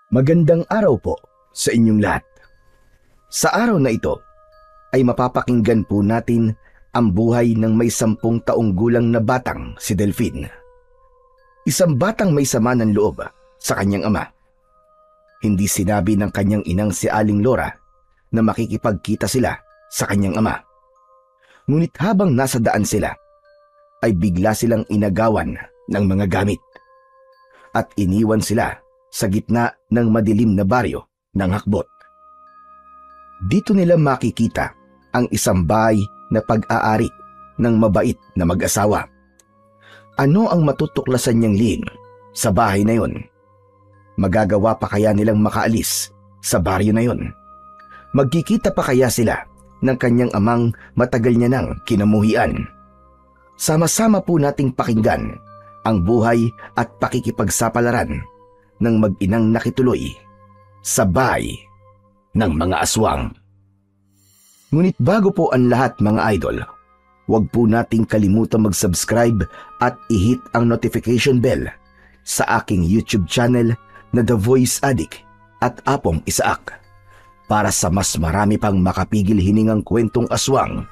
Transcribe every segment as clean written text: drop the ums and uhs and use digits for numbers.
Magandang araw po sa inyong lahat. Sa araw na ito ay mapapakinggan po natin ang buhay ng may 10 taong gulang na batang si Delphine. Isang batang may sama ng loob sa kanyang ama. Hindi sinabi ng kanyang inang si Aling Laura na makikipagkita sila sa kanyang ama. Ngunit habang nasa daan sila, ay bigla silang inagawan ng mga gamit at iniwan sila sa gitna ng madilim na baryo ng Hakbot. Dito nila makikita ang isang bahay na pag-aari ng mabait na mag-asawa. Ano ang matutuklasan niyang lihim sa bahay na yon? Magagawa pa kaya nilang makaalis sa baryo na yon? Magkikita pa kaya sila ng kanyang amang matagal niya nang kinamuhian? Sama-sama po nating pakinggan ang buhay at pakikipagsapalaran ng mag-inang nakituloy sa bahay ng mga aswang. Ngunit bago po ang lahat mga idol, huwag po nating kalimutan mag-subscribe at i-hit ang notification bell sa aking YouTube channel na The Voice Addict at Apong Isaak para sa mas marami pang makapigil hiningang kwentong aswang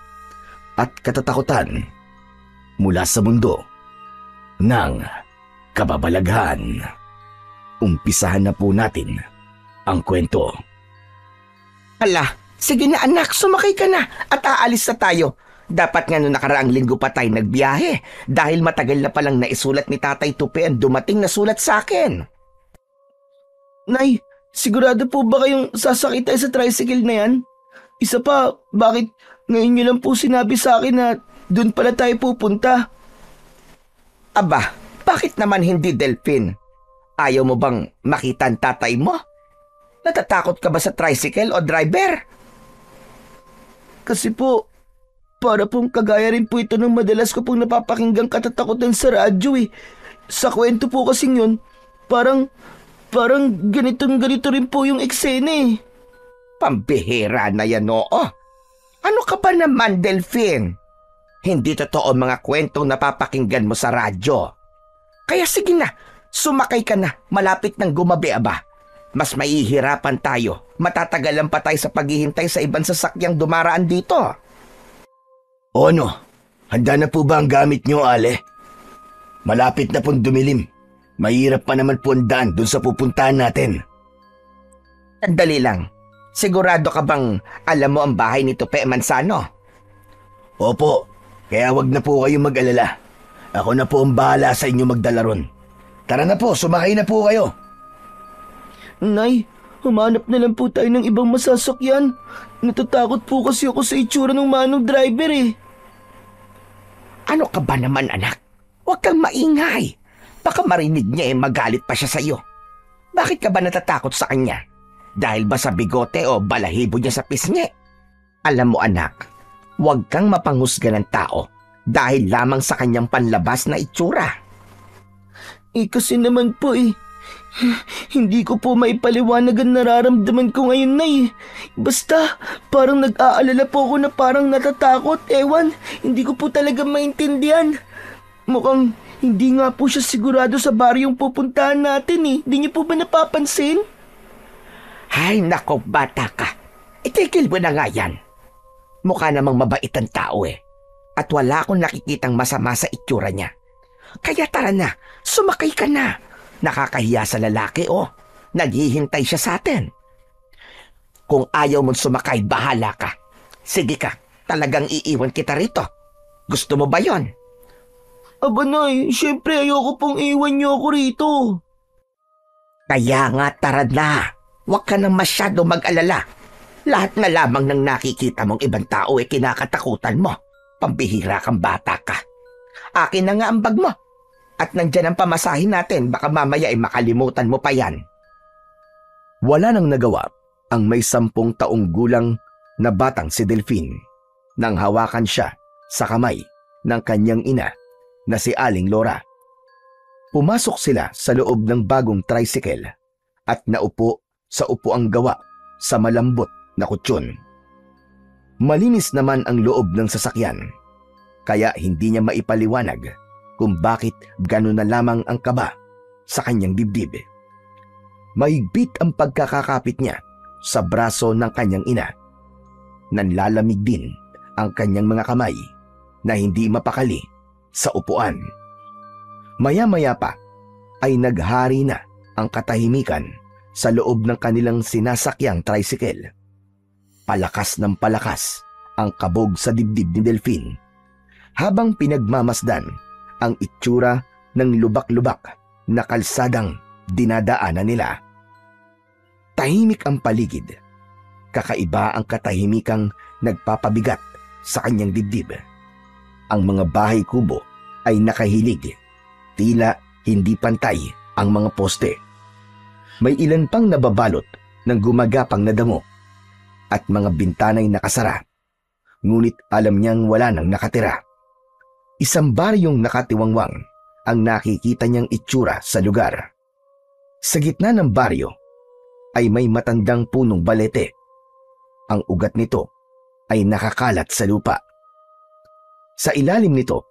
at katatakutan mula sa mundo ng kababalaghan. Umpisahan na po natin ang kwento. Hala, sige na anak, sumakay ka na at aalis na tayo. Dapat nga noong nakaraang linggo pa tayo nagbiyahe dahil matagal na palang naisulat ni Tatay Tupi ang dumating na sulat sa akin. Nay, sigurado po ba kayong sasakay tayo sa tricycle na yan? Isa pa, bakit ngayon nyo lang po sinabi sa akin na doon pala tayo pupunta? Aba, bakit naman hindi, Delphine? Ayaw mo bang makita ang tatay mo? Natatakot ka ba sa tricycle o driver? Kasi po, para pong kagaya rin po ito ng madalas ko pong napapakinggang katatakutan sa radyo eh. Sa kwento po kasing yun, parang ganito rin po yung eksena eh. Pambihira na yan, oo. Ano ka ba naman, Delphine? Hindi totoo mga kwentong napapakinggan mo sa radyo. Kaya sige na, sumakay ka na, malapit ng gumabi aba. Mas mahihirapan tayo, matatagalan pa tayo sa paghihintay sa ibang sasakyang dumaraan dito. O ano, handa na po ba ang gamit niyo, Ale? Malapit na pong dumilim. Mahirap pa naman po ang daan dun sa pupuntahan natin. Sandali lang, sigurado ka bang alam mo ang bahay ni Tupe Mansano? Opo, kaya wag na po kayong mag-alala. Ako na po ang bahala sa inyo magdala ron. Tara na po, sumakay na po kayo. Nay, humanap na lang po tayo ng ibang masasakyan. Natatakot po kasi ako sa itsura ng manong driver eh. Ano ka ba naman anak? Huwag kang maingay. Baka marinig niya magalit pa siya sa iyo. Bakit ka ba natatakot sa kanya? Dahil ba sa bigote o balahibo niya sa pisngi? Alam mo anak, huwag kang mapanghusga ng tao dahil lamang sa kanyang panlabas na itsura. Kasi naman po hindi ko po maipaliwanag ang nararamdaman ko ngayon na Basta, parang nag-aalala po ako na parang natatakot. Ewan, hindi ko po talaga maintindihan. Mukhang hindi nga po siya sigurado sa baryong pupuntahan natin Hindi niyo po ba napapansin? Ay nako bata ka, itigil mo na nga yan. Mukha namang mabait ang tao at wala akong nakikitang masama sa itsura niya. Kaya tara na, sumakay ka na. Nakakahiya sa lalaki naghihintay siya sa atin. Kung ayaw mong sumakay, bahala ka. Sige ka, talagang iiwan kita rito. Gusto mo ba yon? Aba Nay, syempre ayoko pong iwan niyo ako rito. Kaya nga tara na, huwag ka nang masyado mag-alala. Lahat na lamang ng nakikita mong ibang tao kinakatakutan mo. Pambihira kang bata ka. Akin na nga ang bag mo. At nandyan ang pamasahin natin, baka mamaya makalimutan mo pa yan. Wala nang nagawa ang may 10 taong gulang na batang si Delphine nang hawakan siya sa kamay ng kanyang ina na si Aling Laura. Pumasok sila sa loob ng bagong tricycle at naupo sa upuang gawa sa malambot na kutsyon. Malinis naman ang loob ng sasakyan, kaya hindi niya maipaliwanag kung bakit gano'n na lamang ang kaba sa kanyang dibdib. Mahigpit ang pagkakakapit niya sa braso ng kanyang ina. Nanlalamig din ang kanyang mga kamay na hindi mapakali sa upuan. Maya-maya pa ay naghari na ang katahimikan sa loob ng kanilang sinasakyang tricycle. Palakas ng palakas ang kabog sa dibdib ni Delphine habang pinagmamasdan ang itsura ng lubak-lubak na kalsadang dinadaanan nila. Tahimik ang paligid. Kakaiba ang katahimikang nagpapabigat sa kanyang dibdib. Ang mga bahay kubo ay nakahilig. Tila hindi pantay ang mga poste. May ilan pang nababalot ng gumagapang na damo at mga bintana'y nakasara. Ngunit alam niyang wala nang nakatira. Isang baryong nakatiwangwang ang nakikita niyang itsura sa lugar. Sa gitna ng baryo ay may matandang punong balete. Ang ugat nito ay nakakalat sa lupa. Sa ilalim nito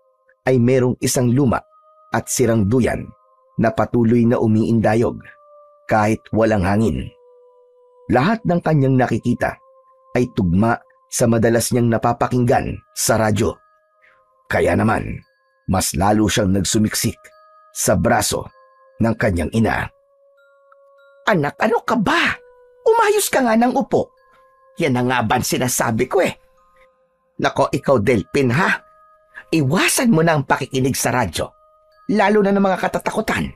ay merong isang luma at sirang duyan na patuloy na umiindayog kahit walang hangin. Lahat ng kanyang nakikita ay tugma sa madalas niyang napapakinggan sa radyo. Kaya naman, mas lalo siyang nagsumiksik sa braso ng kanyang ina. Anak, ano ka ba? Umayos ka nga ng upo. Yan ang nga ba sinasabi ko eh. Nako, ikaw Delphine ha? Iwasan mo na ang pakikinig sa radyo. Lalo na ng mga katatakutan.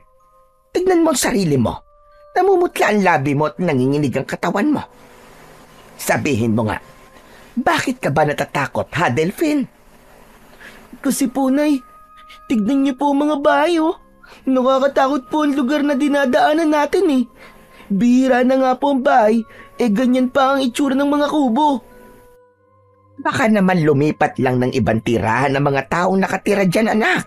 Tignan mo ang sarili mo. Namumutla ang labi mo at nanginginig ang katawan mo. Sabihin mo nga, bakit ka ba natatakot ha, Delphine? Kasi po, Nay, tignan niyo po ang mga bahay, oh. Nakakatakot po ang lugar na dinadaanan natin eh. Bihira na nga po ang bahay, ganyan pa ang itsura ng mga kubo. Baka naman lumipat lang ng ibang tirahan ng mga taong nakatira dyan, anak.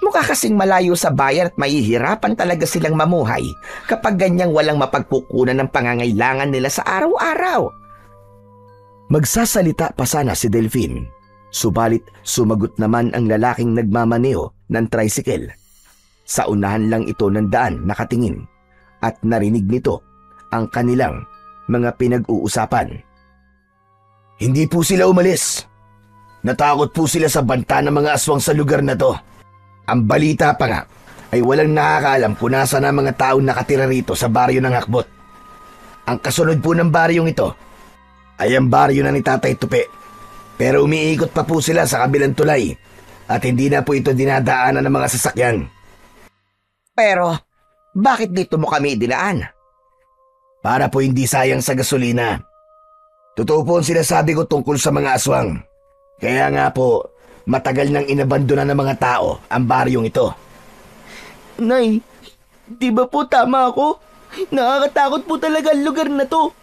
Mukha kasing malayo sa bayan at mahihirapan talaga silang mamuhay kapag ganyang walang mapagkukunan ng pangangailangan nila sa araw-araw. Magsasalita pa sana si Delphine, subalit sumagot naman ang lalaking nagmamaneho ng tricycle. Sa unahan lang ito ng daan nakatingin at narinig nito ang kanilang mga pinag-uusapan. Hindi po sila umalis. Natakot po sila sa banta ng mga aswang sa lugar na to. Ang balita pa nga ay walang nakakaalam kung nasa na mga taong nakatira rito sa baryo ng Hakbot. Ang kasunod po ng baryong ito ay ang baryo na ni Tatay Tupi. Pero umiikot pa po sila sa kabilang tulay at hindi na po ito dinadaanan ng mga sasakyan. Pero, bakit dito mo kami dinaan? Para po hindi sayang sa gasolina. Totoo po ang sinasabi ko tungkol sa mga aswang. Kaya nga po, matagal nang inabandona ng mga tao ang baryong ito. Nay, di ba po tama ako? Nakakatakot po talaga ang lugar na to.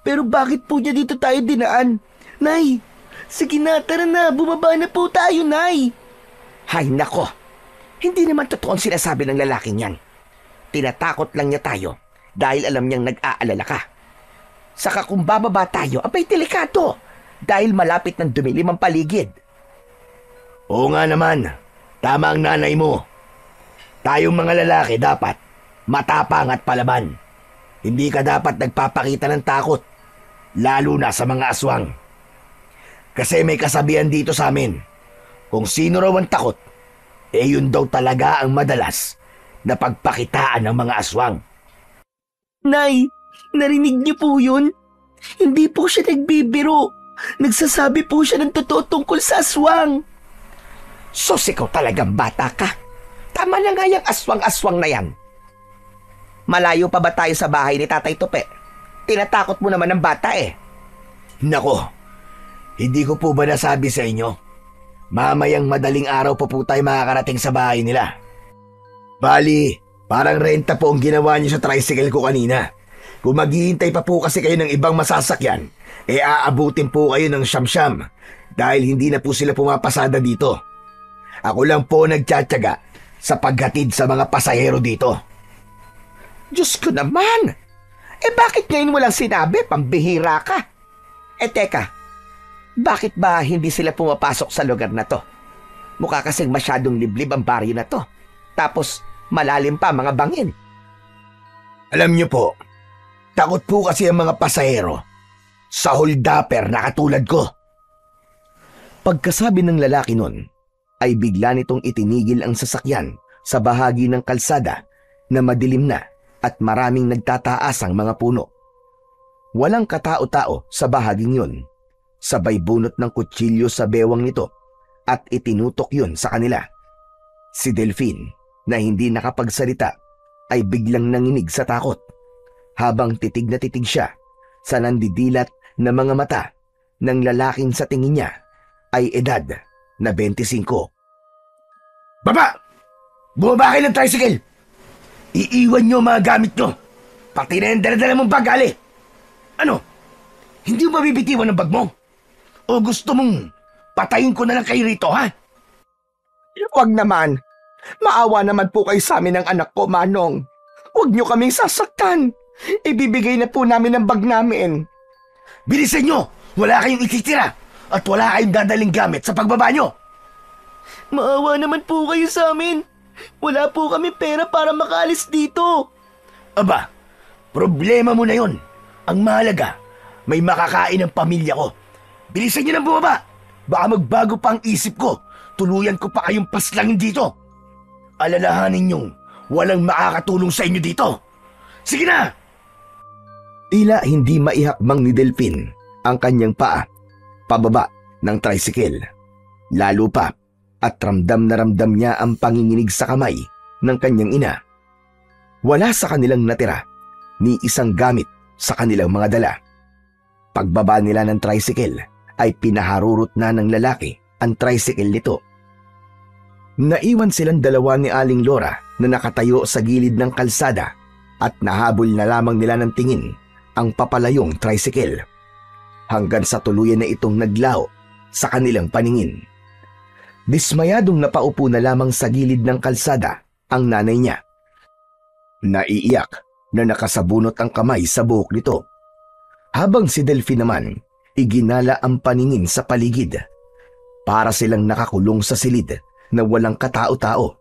Pero bakit po niya dito tayo dinaan? Nay, sige na, tara na, bumaba na po tayo, Nay. Hay nako, hindi naman totoo ang sinasabi ng lalaking yan. Tinatakot lang niya tayo dahil alam niyang nag-aalala ka. Saka kung bababa tayo, abay delikado dahil malapit ng dumilim ang paligid. Oo nga naman, tama ang nanay mo. Tayong mga lalaki dapat matapang at palaban. Hindi ka dapat nagpapakita ng takot, lalo na sa mga aswang. Kasi may kasabihan dito sa amin, kung sino raw ang takot, yun daw talaga ang madalas na pagpakitaan ng mga aswang. Nay, narinig niyo po yun? Hindi po siya nagbibiro. Nagsasabi po siya ng totoo tungkol sa aswang. Sus, ikaw talagang bata ka. Tama na nga yung aswang-aswang na yan. Malayo pa ba tayo sa bahay ni Tatay Tupi? Tinatakot mo naman ng bata eh. Nako, hindi ko po ba nasabi sa inyo? Mamayang madaling araw po tayo makakarating sa bahay nila. Bali, parang renta po ang ginawa niyo sa tricycle ko kanina. Kung maghihintay pa po kasi kayo ng ibang masasakyan, aabutin po kayo ng siyam-siyam dahil hindi na po sila pumapasada dito. Ako lang po nagtsatsaga sa paghatid sa mga pasahero dito. Diyos ko naman! Bakit ngayon mo lang sinabi? Pambihira ka. Teka, bakit ba hindi sila pumapasok sa lugar na to? Mukha kasing masyadong liblib ang baryo na to. Tapos malalim pa mga bangin. Alam niyo po, takot po kasi ang mga pasahero sa holdapper na katulad ko. Pagkasabi ng lalaki nun, ay bigla nitong itinigil ang sasakyan sa bahagi ng kalsada na madilim na at maraming nagtataasang mga puno. Walang katao-tao sa bahaging yun. Sabay bunot ng kutsilyo sa bewang nito at itinutok yun sa kanila. Si Delphine, na hindi nakapagsalita, ay biglang nanginig sa takot habang titig na titig siya sa nandidilat na mga mata ng lalaking sa tingin niya ay edad na 25. Baba! Bumaba kayo ng tricycle! Iiwan niyo mga gamit niyo, pati na yung dala-dala mong bag, Ali! Ano? Hindi mo mabibitiwan ng bag mo? O gusto mong patayin ko na lang kayo rito, ha? Huwag naman. Maawa naman po kayo sa amin ng anak ko, Manong. Huwag niyo kaming sasaktan. Ibibigay na po namin ang bag namin. Bilisan niyo! Wala kayong ititira at wala kayong dadaling gamit sa pagbaba niyo! Maawa naman po kayo sa amin. Wala po kami pera para makaalis dito. Aba, problema mo na yon. Ang mahalaga, may makakain ang pamilya ko. Bilisan niyo nang bumaba. Baka magbago pa ang isip ko. Tuluyan ko pa kayong paslangin dito. Alalahanin niyong walang makakatulong sa inyo dito. Sige na! Tila hindi maihakbang ni Delphine ang kanyang paa pababa ng tricycle. Lalo pa at ramdam na ramdam niya ang panginginig sa kamay ng kanyang ina. Wala sa kanilang natira ni isang gamit sa kanilang mga dala. Pagbaba nila ng tricycle ay pinaharurot na ng lalaki ang tricycle nito. Naiwan silang dalawa ni Aling Laura na nakatayo sa gilid ng kalsada at nahabol na lamang nila ng tingin ang papalayong tricycle hanggang sa tuluyan na itong naglaho sa kanilang paningin. Dismayadong napaupo na lamang sa gilid ng kalsada ang nanay niya. Naiiyak na nakasabunot ang kamay sa buhok nito. Habang si Delphine naman, iginala ang paningin sa paligid. Para silang nakakulong sa silid na walang katao-tao.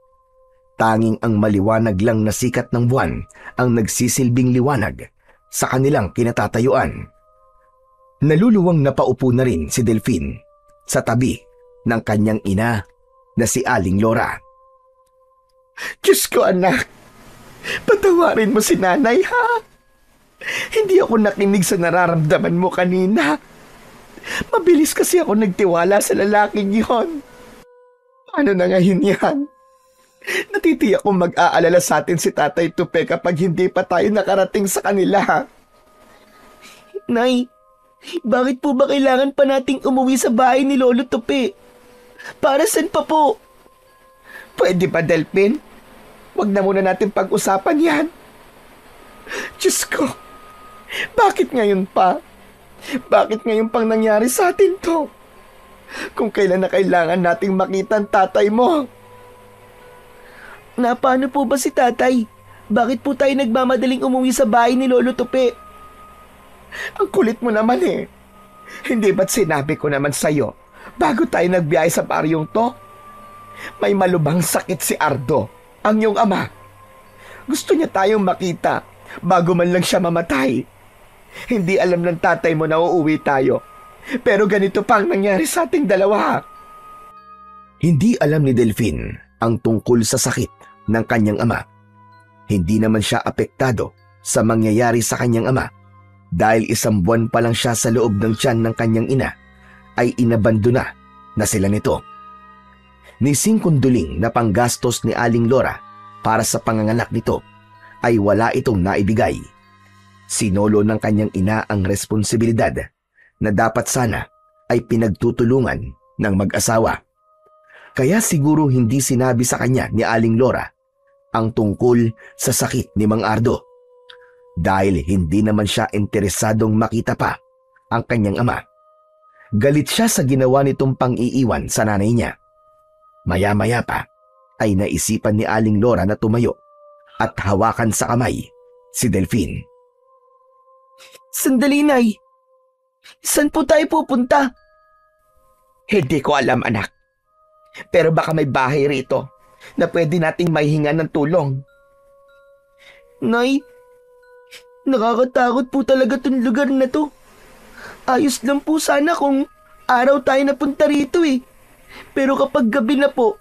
Tanging ang maliwanag lang na sikat ng buwan ang nagsisilbing liwanag sa kanilang kinatatayuan. Naluluwang napaupo na rin si Delphine sa tabi ng kanyang ina na si Aling Laura. Diyos ko, anak. Patawarin mo si nanay, ha? Hindi ako nakinig sa nararamdaman mo kanina. Mabilis kasi ako nagtiwala sa lalaking yon. Paano na ngayon yan? Natitiyak kong mag-aalala sa atin si Tatay Tupe kapag hindi pa tayo nakarating sa kanila. Nay, bakit po ba kailangan pa nating umuwi sa bahay ni Lolo Tupe? Para saan pa po? Pwede ba, Delphine? Huwag na muna natin pag-usapan yan. Diyos ko, bakit ngayon pa? Bakit ngayon pang nangyari sa atin to? Kung kailan na kailangan nating makita ang tatay mo. Paano po ba si tatay? Bakit po tayo nagmamadaling umuwi sa bahay ni Lolo Tupe? Ang kulit mo naman eh. Hindi ba't sinabi ko naman sa'yo bago tayo nagbiyahe sa baryong to? May malubhang sakit si Ardo, ang iyong ama. Gusto niya tayong makita bago man lang siya mamatay. Hindi alam ng tatay mo na uuwi tayo. Pero ganito pa ang nangyari sa ating dalawa. Hindi alam ni Delphine ang tungkol sa sakit ng kanyang ama. Hindi naman siya apektado sa mangyayari sa kanyang ama dahil 1 buwan pa lang siya sa loob ng tiyan ng kanyang ina ay inabandona na sila nito. Ni singkunduling na panggastos ni Aling Laura para sa panganganak nito ay wala itong naibigay. Sinolo ng kanyang ina ang responsibilidad na dapat sana ay pinagtutulungan ng mag-asawa. Kaya siguro hindi sinabi sa kanya ni Aling Laura ang tungkol sa sakit ni Mang Ardo dahil hindi naman siya interesadong makita pa ang kanyang ama. Galit siya sa ginawa nitong pang-iiwan sa nanay niya. Maya-maya pa ay naisipan ni Aling Laura na tumayo at hawakan sa kamay si Delphine. Sandali, Nay. Saan po tayo pupunta? Hindi ko alam, anak. Pero baka may bahay rito na pwede nating mahihinga ng tulong. Nay, Nakakatakot po talaga tong lugar na to. Ayos lang po sana kung araw tayo napunta rito eh. Pero kapag gabi na po,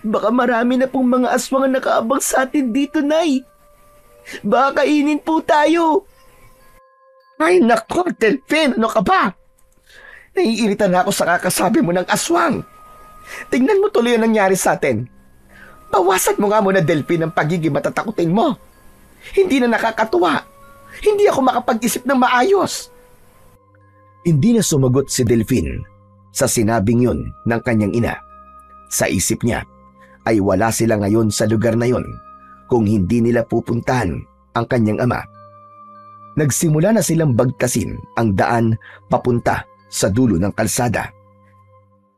baka marami na pong mga aswang ang nakaabang sa atin dito, Nay. Baka kainin po tayo. Ay nako, Delphin, ano ka ba? Naiirita na ako sa kakasabi mo ng aswang. Tingnan mo tuloy ang nangyari sa atin. Bawasan mo nga muna, Delphin, ang pagiging matatakutin mo. Hindi na nakakatuwa. Hindi ako makapag-isip ng maayos. Hindi na sumagot si Delphin sa sinabing yun ng kanyang ina. Sa isip niya ay wala sila ngayon sa lugar na yun kung hindi nila pupuntahan ang kanyang ama. Nagsimula na silang bagtasin ang daan papunta sa dulo ng kalsada.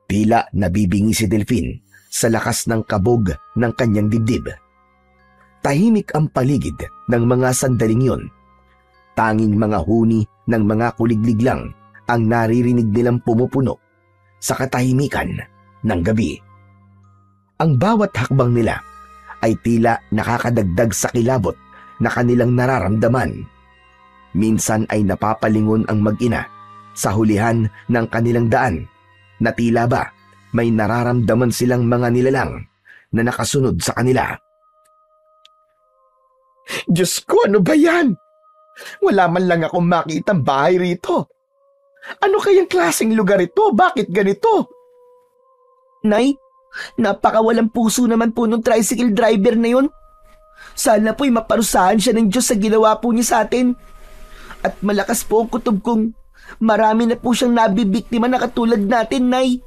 Tila nabibingi si Delphin sa lakas ng kabog ng kanyang dibdib. Tahimik ang paligid ng mga sandaling yun. Tanging mga huni ng mga kuliglig lang ang naririnig nilang pumupuno sa katahimikan ng gabi. Ang bawat hakbang nila ay tila nakakadagdag sa kilabot na kanilang nararamdaman. Minsan ay napapalingon ang mag-ina sa hulihan ng kanilang daan na tila ba may nararamdaman silang mga nilalang na nakasunod sa kanila. Diyos ko, ano ba yan? Wala man lang akong makitang bahay rito. Ano kayang klaseng lugar ito? Bakit ganito? Nay, napakawalang puso naman po nung tricycle driver na yun. Sana po'y maparusahan siya ng Diyos sa ginawa po niya sa atin. At malakas po ang kutob kong marami na po siyang nabibiktima na katulad natin, Nay.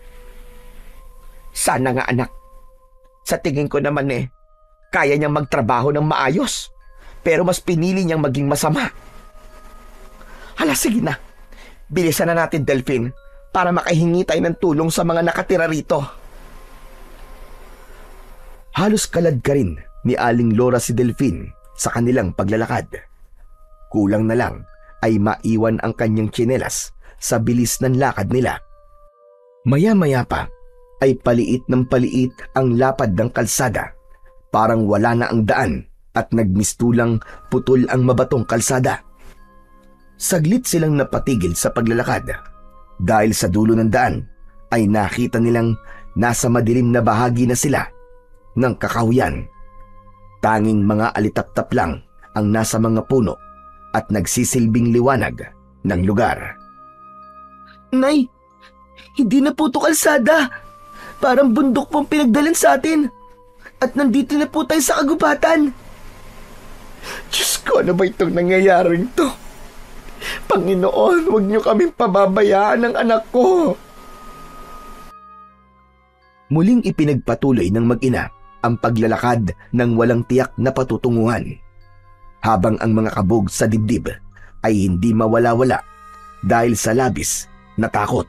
Sana nga, anak. Sa tingin ko naman kaya niyang magtrabaho ng maayos. Pero mas pinili niyang maging masama. Hala, sige na. Bilisan na natin, Delphin, para makahingi tayo ng tulong sa mga nakatira rito. Halos kalad ka rin ni Aling Lora si Delphin sa kanilang paglalakad. Kulang na lang ay maiwan ang kanyang tsinelas sa bilis ng lakad nila. Maya-maya pa ay paliit ng paliit ang lapad ng kalsada. Parang wala na ang daan at nagmistulang putol ang mabatong kalsada. Saglit silang napatigil sa paglalakad dahil sa dulo ng daan ay nakita nilang nasa madilim na bahagi na sila ng kakahuyan. Tanging mga alitap-tap lang ang nasa mga puno at nagsisilbing liwanag ng lugar. Nay, hindi na po ito kalsada. Parang bundok pong pinagdalan sa atin. At nandito na po tayo sa kagubatan. Diyos ko, ano ba itong nangyayaring to? Panginoon, huwag niyo kaming pababayaan ng anak ko. Muling ipinagpatuloy ng mag-ina ang paglalakad ng walang tiyak na patutunguhan. Habang ang mga kabog sa dibdib ay hindi mawala-wala dahil sa labis na takot.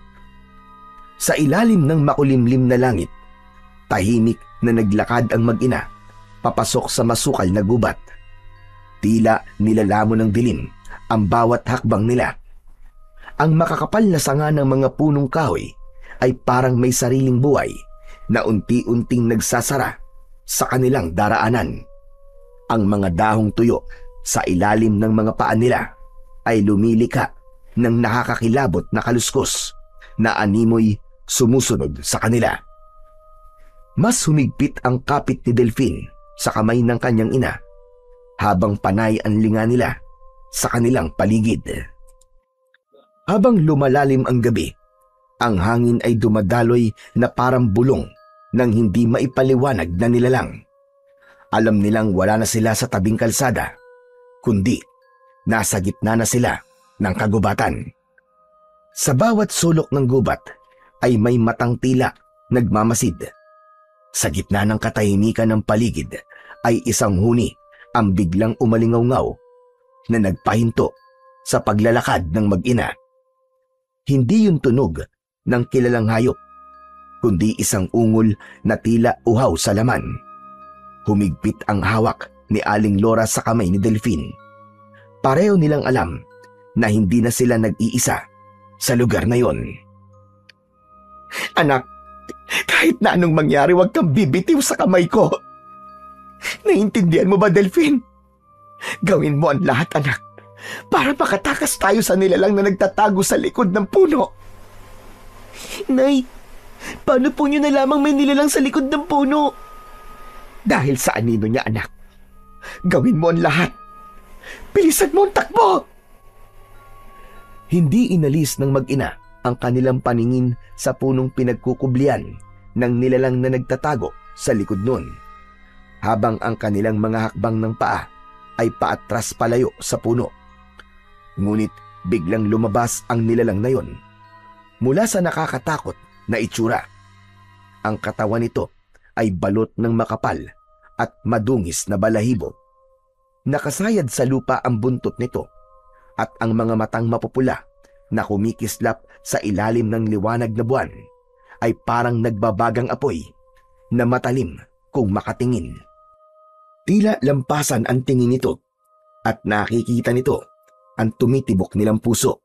Sa ilalim ng makulimlim na langit, tahimik na naglakad ang mag-ina papasok sa masukal na gubat. Tila nilalamon ng dilim ang bawat hakbang nila. Ang makakapal na sanga ng mga punong kahoy ay parang may sariling buhay na unti-unting nagsasara sa kanilang daraanan. Ang mga dahong tuyo sa ilalim ng mga paa nila ay lumilika ng nakakakilabot na kaluskos na animoy sumusunod sa kanila. Mas humigpit ang kapit ni Delphin sa kamay ng kanyang ina habang panay ang linga nila sa kanilang paligid. Habang lumalalim ang gabi, ang hangin ay dumadaloy na parang bulong ng hindi maipaliwanag na nilalang. Alam nilang wala na sila sa tabing kalsada, kundi nasa gitna na sila ng kagubatan. Sa bawat sulok ng gubat ay may matang tila nagmamasid. Sa gitna ng katahimikan ng paligid ay isang huni ang biglang umalingaw-ngaw na nagpahinto sa paglalakad ng mag-ina. Hindi yun tunog ng kilalang hayop, kundi isang ungol na tila uhaw sa laman. Humigpit ang hawak ni Aling Lora sa kamay ni Delphin. Pareho nilang alam na hindi na sila nag-iisa sa lugar na yon. Anak, kahit na anong mangyari, huwag kang bibitiw sa kamay ko. Naiintindihan mo ba, Delphin? Gawin mo ang lahat, anak, para makatakas tayo sa nilalang na nagtatago sa likod ng puno. Nay, paano po niyo nalamang may nilalang sa likod ng puno? Dahil sa anino niya, anak. Gawin mo ang lahat. Bilisan mo ang takbo! Hindi inalis ng mag-ina ang kanilang paningin sa punong pinagkukublian ng nilalang na nagtatago sa likod nun, habang ang kanilang mga hakbang ng paa ay paatras palayo sa puno. Ngunit biglang lumabas ang nilalang na yon mula sa nakakatakot na itsura. Ang katawan nito ay balot ng makapal at madungis na balahibo. Nakasayad sa lupa ang buntot nito at ang mga matang mapupula na kumikislap sa ilalim ng liwanag na buwan ay parang nagbabagang apoy na matalim kung makatingin. Tila lampasan ang tingin nito at nakikita nito ang tumitibok nilang puso.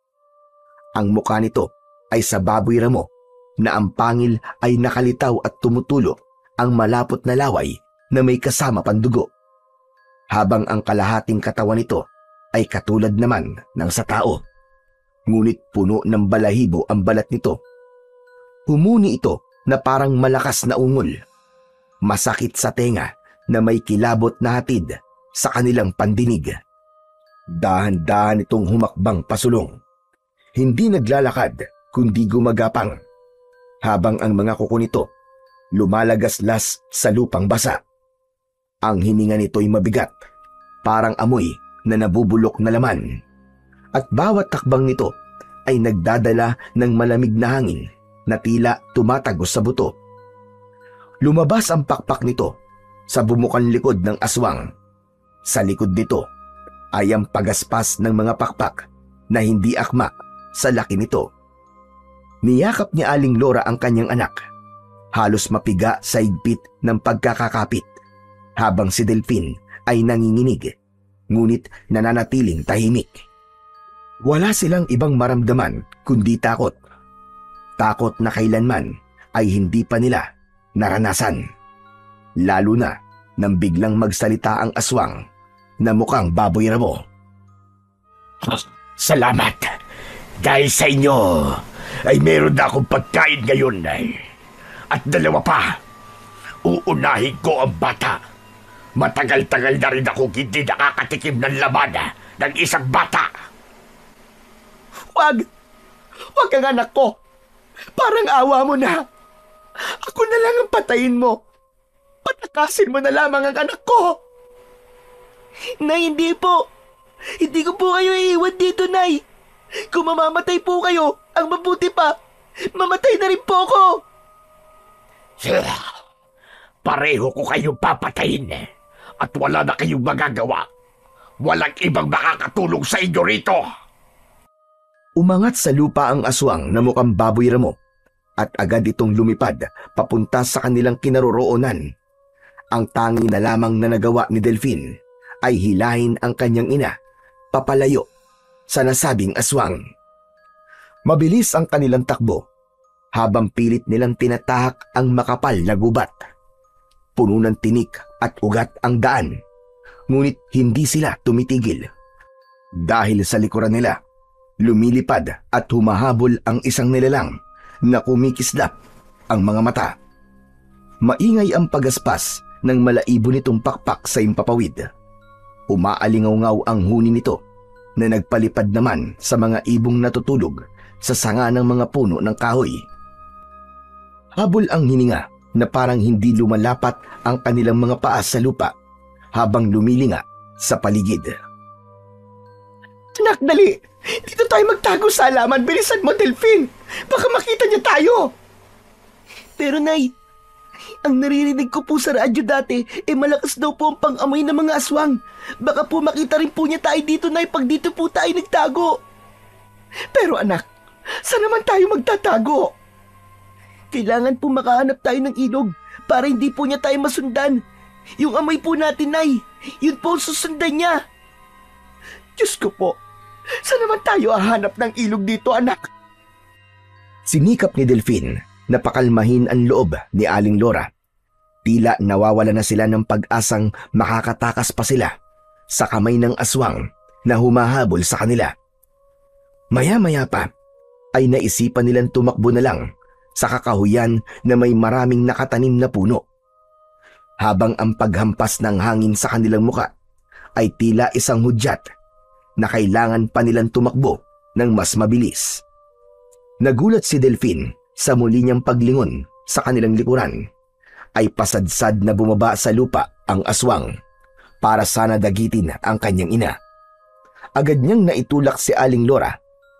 Ang mukha nito ay sa baboy ramo na ang pangil ay nakalitaw at tumutulo ang malapot na laway na may kasama pandugo, habang ang kalahating katawan nito ay katulad naman ng sa tao. Ngunit puno ng balahibo ang balat nito. Humuni ito na parang malakas na ungol. Masakit sa tenga na may kilabot na hatid sa kanilang pandinig. Dahan-dahan itong humakbang pasulong. Hindi naglalakad kundi gumagapang, habang ang mga kuko nito lumalagaslas sa lupang basa. Ang hininga nito'y mabigat, parang amoy na nabubulok na laman. At bawat takbang nito ay nagdadala ng malamig na hangin na tila tumatagos sa buto. Lumabas ang pakpak nito sa bumukan likod ng aswang. Sa likod nito ay ang pagaspas ng mga pakpak na hindi akma sa laki nito. Niyakap ni Aling Lora ang kanyang anak, halos mapiga sa higpit ng pagkakakapit, habang si Delphine ay nanginginig, ngunit nananatiling tahimik. Wala silang ibang maramdaman kundi takot. Takot na kailanman ay hindi pa nila naranasan. Lalo na nang biglang magsalita ang aswang na mukhang baboy ramo. Salamat! Dahil sa inyo ay meron na akong pagkain ngayon, ay. At dalawa pa, uunahin ko ang bata. Matagal-tagal na rin akong hindi nakakatikim ng laman ng isang bata. Wag! Wag ang anak ko! Parang awa mo na! Ako na lang ang patayin mo! Patakasin mo na lamang ang anak ko! Nay, hindi po! Hindi ko po kayo iiwan dito, Nay! Kung mamamatay po kayo, ang mabuti pa, mamatay na rin po ako! Pareho ko kayong papatayin at wala na kayong magagawa. Walang ibang makakatulong sa inyo rito. Umangat sa lupa ang aswang na mukhang baboy ramo at agad itong lumipad papunta sa kanilang kinaroroonan. Ang tangi na lamang na nagawa ni Delphine ay hilahin ang kanyang ina papalayo sa nasabing aswang. Mabilis ang kanilang takbo habang pilit nilang tinatahak ang makapal na gubat. Puno ng tinik at ugat ang daan, ngunit hindi sila tumitigil. Dahil sa likuran nila, lumilipad at humahabol ang isang nilalang na kumikislap ang mga mata. Maingay ang pagaspas ng malaibo nitong pakpak sa impapawid. Umaalingaw-ngaw ang huni nito na nagpalipad naman sa mga ibong natutulog sa sanga ng mga puno ng kahoy. Habol ang hininga na parang hindi lumalapat ang kanilang mga paa sa lupa habang lumilinga sa paligid. Anak, dali! Dito tayo magtago sa halaman. Bilisan mo, Delphine! Baka makita niya tayo! Pero Nay, ang naririnig ko po sa radyo dati, malakas daw po ang pang-amoy ng mga aswang. Baka po makita rin po niya tayo dito, Nay, pag dito po tayo nagtago. Pero anak, saan naman tayo magtatago? Kailangan po makahanap tayo ng ilog para hindi po niya tayo masundan. Yung amoy po natin, Nay, yun po ang susundan niya. Diyos ko po, saan naman tayo hahanap ng ilog dito, anak? Sinikap ni Delphine na pakalmahin ang loob ni Aling Lora. Tila nawawala na sila ng pag-asang makakatakas pa sila sa kamay ng aswang na humahabol sa kanila. Maya-maya pa ay naisipan nilang tumakbo na lang sa kakahuyan na may maraming nakatanim na puno. Habang ang paghampas ng hangin sa kanilang muka ay tila isang hudyat na kailangan pa nilang tumakbo ng mas mabilis. Nagulat si Delphine sa muli niyang paglingon sa kanilang likuran. Ay pasadsad na bumaba sa lupa ang aswang para sana dagitin ang kanyang ina. Agad niyang naitulak si Aling Lora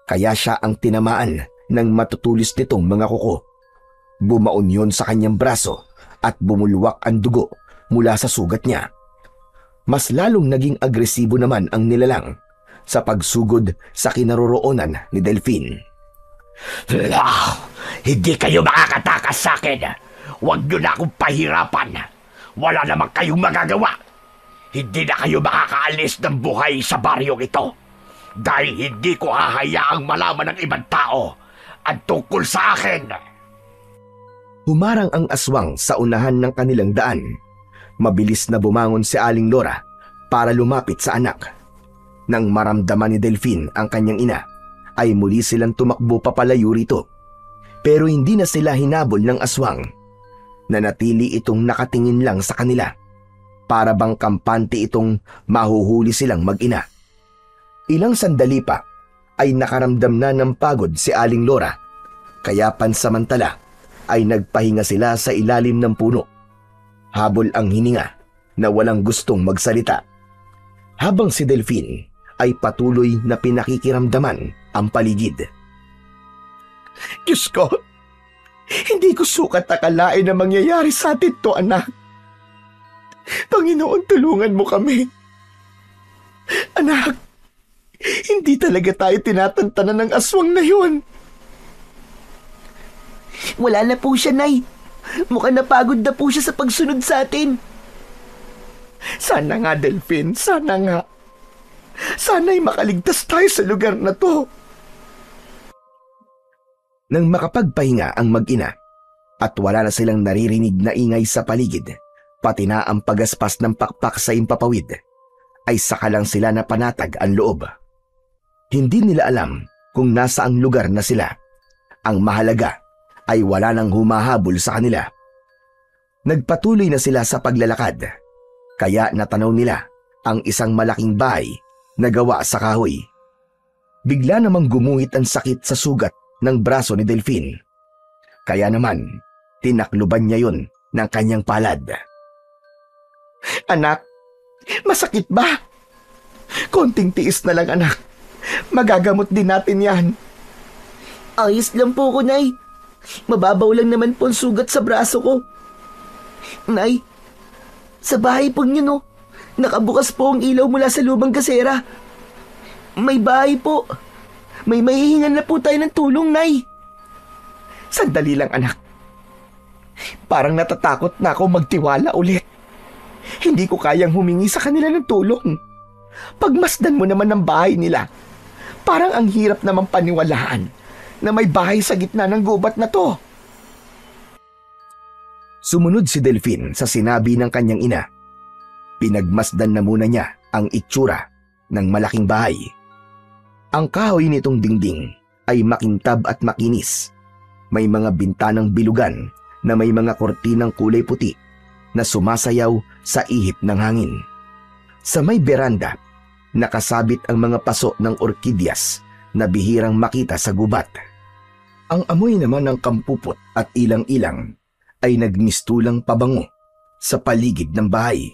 kaya siya ang tinamaan ng matutulis nitong mga kuko. Bumaon yun sa kanyang braso at bumulwak ang dugo mula sa sugat niya. Mas lalong naging agresibo naman ang nilalang sa pagsugod sa kinaroroonan ni Delphine. Hindi kayo makakatakas sa akin. Huwag niyo na akong pahirapan. Wala naman kayong magagawa. Hindi na kayo makakaalis ng buhay sa baryong ito. Dahil hindi ko hahayaang malaman ng ibang tao ang tungkol sa akin. Humarang ang aswang sa unahan ng kanilang daan. Mabilis na bumangon si Aling Lora para lumapit sa anak. Nang maramdaman ni Delphine ang kanyang ina, ay muli silang tumakbo papalayo rito. Pero hindi na sila hinabol ng aswang. Nanatili itong nakatingin lang sa kanila. Para bang kampante itong mahuhuli silang mag-ina. Ilang sandali pa ay nakaramdam na ng pagod si Aling Lora. Kaya pansamantala ay nagpahinga sila sa ilalim ng puno. Habol ang hininga na walang gustong magsalita. Habang si Delphine ay patuloy na pinakikiramdaman ang paligid. Diyos ko, hindi ko sukat akalain na mangyayari sa atin to, anak. Panginoon, tulungan mo kami. Anak, hindi talaga tayo tinatantanan ng aswang na yun. Wala na po siya, Nay. Mukhang napagod na po siya sa pagsunod sa atin. Sana nga, Delphine, sana nga. Sana'y makaligtas tayo sa lugar na to. Nang makapagpahinga ang mag-ina at wala na silang naririnig na ingay sa paligid, pati na ang pagaspas ng pakpak sa impapawid, ay saka lang sila napanatag ang loob. Hindi nila alam kung nasaang lugar na sila. Ang mahalaga ay wala nang humahabol sa kanila. Nagpatuloy na sila sa paglalakad, kaya natanaw nila ang isang malaking bahay na gawa sa kahoy. Bigla namang gumuhit ang sakit sa sugat ng braso ni Delphine. Kaya naman, tinakluban niya yun ng kanyang palad. Anak, masakit ba? Konting tiis na lang, anak. Magagamot din natin yan. Ayos lang po ko, Nay. Mababaw lang naman po ang sugat sa braso ko. Nay, sa bahay po niyo, no? Nakabukas po ang ilaw mula sa lumang gasera. May bahay po. May mahihingan na po tayo ng tulong, Nay. Sandali lang, anak. Parang natatakot na ako magtiwala ulit. Hindi ko kayang humingi sa kanila ng tulong. Pagmasdan mo naman ng bahay nila, parang ang hirap namang paniwalaan na may bahay sa gitna ng gubat na to. Sumunod si Delphine sa sinabi ng kanyang ina. Pinagmasdan na muna niya ang itsura ng malaking bahay. Ang kahoy nitong dingding ay makintab at makinis. May mga bintanang bilugan na may mga kortinang kulay puti na sumasayaw sa ihip ng hangin. Sa may beranda, nakasabit ang mga paso ng orkidyas na bihirang makita sa gubat. Ang amoy naman ng kampupot at ilang-ilang ay nagmistulang pabango sa paligid ng bahay.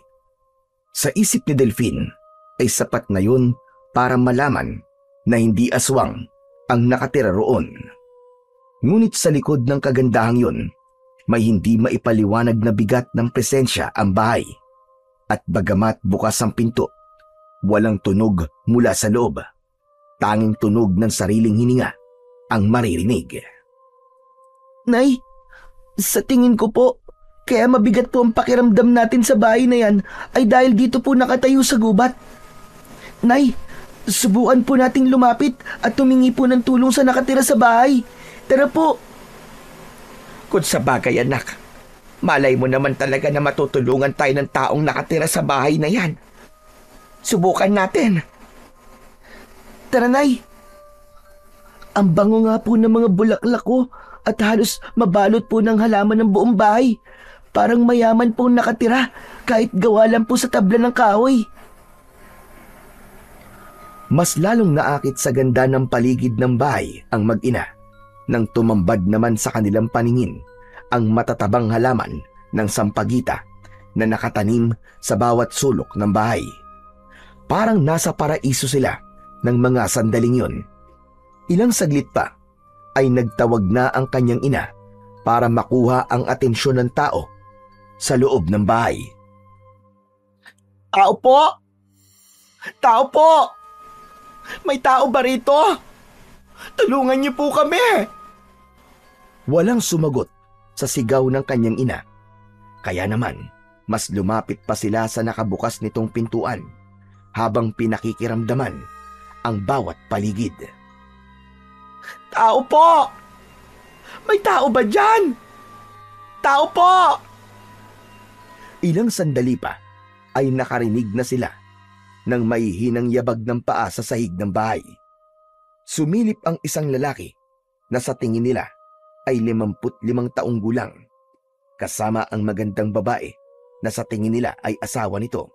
Sa isip ni Delphine ay sapat na yun para malaman na hindi aswang ang nakatira roon. Ngunit sa likod ng kagandahang yun, may hindi maipaliwanag na bigat ng presensya ang bahay. At bagamat bukas ang pinto, walang tunog mula sa loob. Tanging tunog ng sariling hininga ang maririnig. Nay, sa tingin ko po, kaya mabigat po ang pakiramdam natin sa bahay na yan ay dahil dito po nakatayo sa gubat. Nay, subukan po nating lumapit at tumingi po ng tulong sa nakatira sa bahay. Tara po. Kung sa bagay, anak, malay mo naman talaga na matutulungan tayo ng taong nakatira sa bahay na yan. Subukan natin. Tara, Nay. Ang bango nga po ng mga bulaklak ko at halos mabalot po ng halaman ng buong bahay. Parang mayaman pong nakatira kahit gawa lang po sa tabla ng kahoy. Mas lalong naakit sa ganda ng paligid ng bahay ang mag-ina nang tumambad naman sa kanilang paningin ang matatabang halaman ng sampagita na nakatanim sa bawat sulok ng bahay. Parang nasa paraiso sila ng mga sandaling yun. Ilang saglit pa ay nagtawag na ang kanyang ina para makuha ang atensyon ng tao sa loob ng bahay. Tao po! Tao po! May tao ba rito? Tulungan niyo po kami! Walang sumagot sa sigaw ng kanyang ina. Kaya naman, mas lumapit pa sila sa nakabukas nitong pintuan habang pinakikiramdaman ang bawat paligid. Tao po! May tao ba dyan? Tao po! Ilang sandali pa ay nakarinig na sila ng maihinang yabag ng paa sa sahig ng bahay. Sumilip ang isang lalaki na sa tingin nila ay 55 taong gulang, kasama ang magandang babae na sa tingin nila ay asawa nito.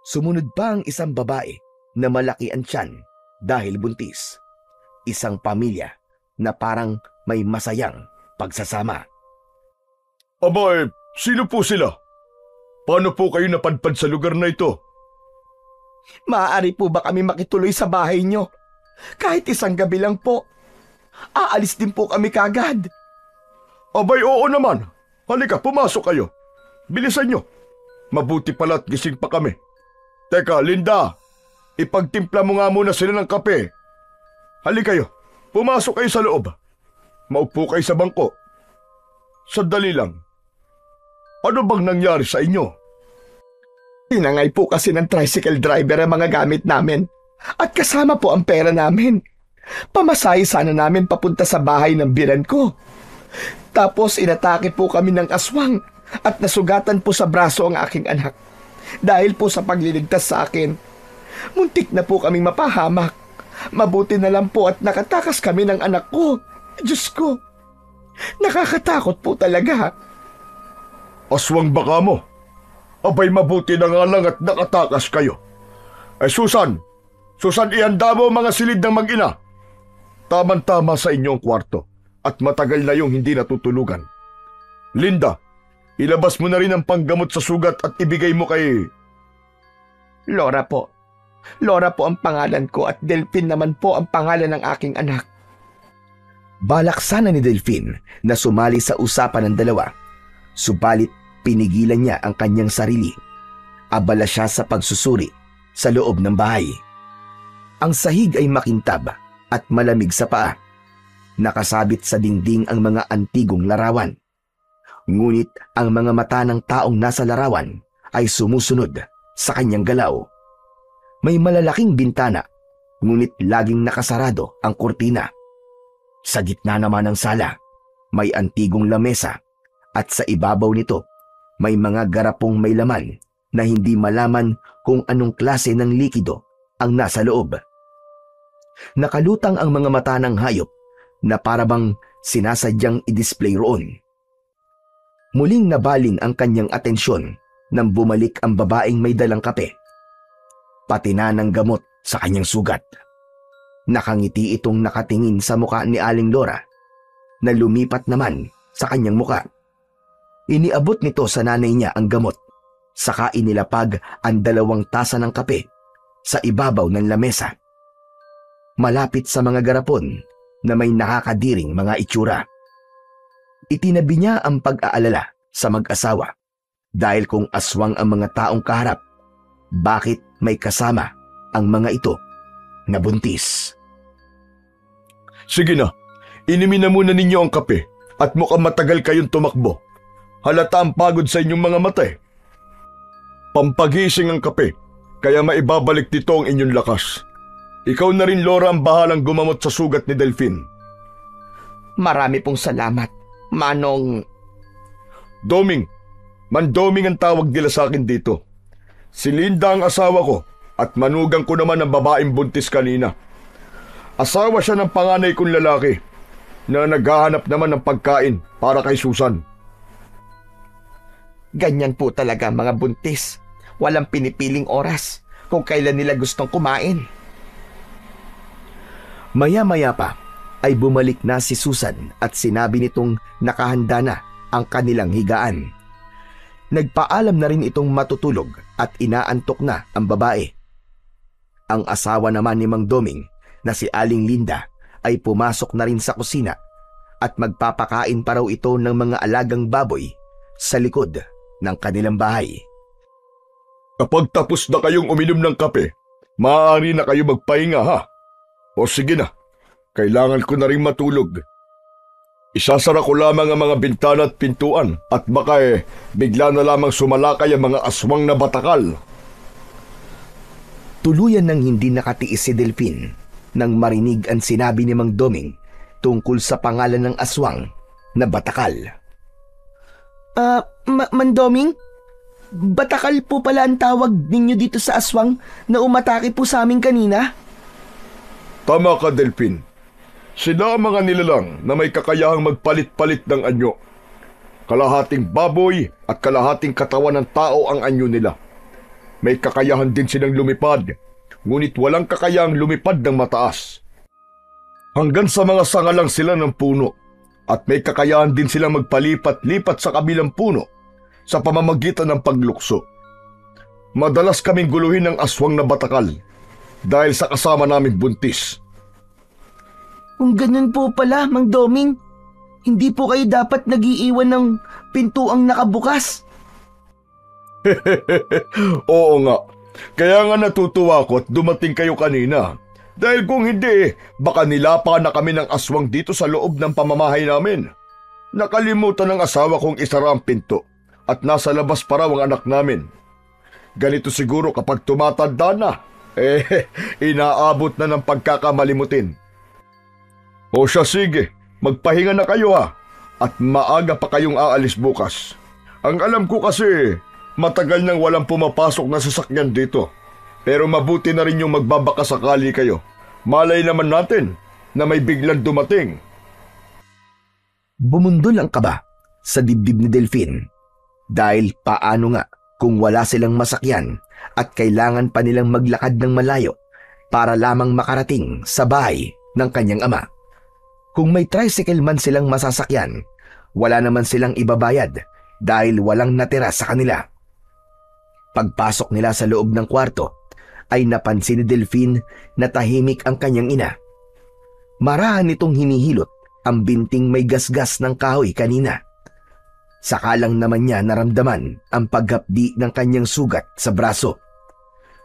Sumunod pa ang isang babae na malaki ang tiyan dahil buntis. Isang pamilya na parang may masayang pagsasama. Abay, sino po sila? Paano po kayo napadpad sa lugar na ito? Maaari po ba kami makituloy sa bahay nyo? Kahit isang gabi lang po. Aalis din po kami kagad. Abay, oo naman. Halika, pumasok kayo. Bilisan nyo. Mabuti pala't gising pa kami. Teka, Linda, ipagtimpla mo nga muna sila ng kape. Halika kayo, pumasok kayo sa loob. Maupo kayo sa bangko. Sandali lang. Ano bang nangyari sa inyo? Tinangay po kasi ng tricycle driver ang mga gamit namin. At kasama po ang pera namin. Pamasahe sana namin papunta sa bahay ng biran ko. Tapos inatake po kami ng aswang at nasugatan po sa braso ang aking anak. Dahil po sa pagliligtas sa akin. Muntik na po kaming mapahamak. Mabuti na lang po at nakatakas kami ng anak ko. Diyos ko, nakakatakot po talaga. Aswang baka mo? Abay, mabuti na nga lang at nakatakas kayo. Susan, ihanda mo mga silid ng mag-ina. Tama-tama sa inyong kwarto at matagal na yung hindi natutulugan. Linda, ilabas mo na rin ang panggamot sa sugat at ibigay mo kay... Laura po. Laura po ang pangalan ko at Delphine naman po ang pangalan ng aking anak. Balak sana ni Delphine na sumali sa usapan ng dalawa. Subalit pinigilan niya ang kanyang sarili. Abala siya sa pagsusuri sa loob ng bahay. Ang sahig ay makintab at malamig sa paa. Nakasabit sa dingding ang mga antigong larawan. Ngunit ang mga mata ng taong nasa larawan ay sumusunod sa kanyang galaw. May malalaking bintana, ngunit laging nakasarado ang kurtina. Sa gitna naman ng sala, may antigong lamesa at sa ibabaw nito may mga garapong may laman na hindi malaman kung anong klase ng likido ang nasa loob. Nakalutang ang mga mata ng hayop na parabang sinasadyang i-display roon. Muling nabaling ang kanyang atensyon nang bumalik ang babaeng may dalang kape. Pati na ng gamot sa kanyang sugat. Nakangiti itong nakatingin sa muka ni Aling Laura na lumipat naman sa kanyang muka. Iniabot nito sa nanay niya ang gamot, saka inilapag ang 2 tasa ng kape sa ibabaw ng lamesa. Malapit sa mga garapon na may nakakadiring mga itsura. Itinabi niya ang pag-aalala sa mag-asawa dahil kung aswang ang mga taong kaharap, bakit may kasama ang mga ito na buntis? Sige na, inimin na muna ninyo ang kape at mukhang matagal kayong tumakbo. Halata ang pagod sa inyong mga mata eh. Pampagising ang kape, kaya maibabalik dito ang inyong lakas. Ikaw na rin, Laura, ang bahalang gumamot sa sugat ni Delphine. Marami pong salamat, Manong... Doming. Mandoming ang tawag nila sa akin dito. Si Linda ang asawa ko at manugang ko naman ang babaeng buntis kanina. Asawa siya ng panganay kong lalaki na naghahanap naman ng pagkain para kay Susan. Ganyan po talaga mga buntis. Walang pinipiling oras kung kailan nila gustong kumain. Maya-maya pa ay bumalik na si Susan at sinabi nitong nakahanda na ang kanilang higaan. Nagpaalam na rin itong matutulog at inaantok na ang babae. Ang asawa naman ni Mang Doming na si Aling Linda ay pumasok na rin sa kusina at magpapakain pa raw ito ng mga alagang baboy sa likod ng kanilang bahay. Kapag tapos na kayong uminom ng kape, maaari na kayo magpahinga ha. O sige na, kailangan ko na rin matulog. Isasara ko lamang ang mga bintana at pintuan at baka bigla na lamang sumalakay ang mga aswang na batakal. Tuluyan nang hindi nakatiis si Delphine nang marinig ang sinabi ni Mang Doming tungkol sa pangalan ng aswang na batakal. Mang Doming? Batakal po pala ang tawag ninyo dito sa aswang na umatake po sa amin kanina? Tama ka, Delphine. Sila ang mga nilalang na may kakayahang magpalit-palit ng anyo. Kalahating baboy at kalahating katawan ng tao ang anyo nila. May kakayahan din silang lumipad, ngunit walang kakayahang lumipad ng mataas. Hanggang sa mga sanga lang sila ng puno at may kakayahan din silang magpalipat-lipat sa kabilang puno sa pamamagitan ng paglukso. Madalas kaming guluhin ng aswang na batakal dahil sa kasama naming buntis. Kung ganun po pala, Mang Doming, hindi po kayo dapat nag-iiwan ng pintuang nakabukas. Oo nga, kaya nga natutuwa ko at dumating kayo kanina. Dahil kung hindi, baka nilapa na kami ng aswang dito sa loob ng pamamahay namin. Nakalimutan ng asawa kong isara ang pinto at nasa labas pa raw ang anak namin. Ganito siguro kapag tumatanda na, inaabot na ng pagkakamalimutin. O siya, sige, magpahinga na kayo ha, at maaga pa kayong aalis bukas. Ang alam ko kasi, matagal nang walang pumapasok na sasakyan dito. Pero mabuti na rin yung magbabaka sakali kayo. Malay naman natin na may biglang dumating. Bumundol ang kaba sa dibdib ni Delphine dahil paano nga kung wala silang masakyan at kailangan pa nilang maglakad ng malayo para lamang makarating sa bahay ng kanyang ama. Kung may tricycle man silang masasakyan, wala naman silang ibabayad dahil walang natira sa kanila. Pagpasok nila sa loob ng kwarto, ay napansin ni Delphine na tahimik ang kanyang ina. Marahan nitong hinihilot ang binting may gasgas ng kahoy kanina. Saka lang naman niya naramdaman ang paghapdi ng kanyang sugat sa braso.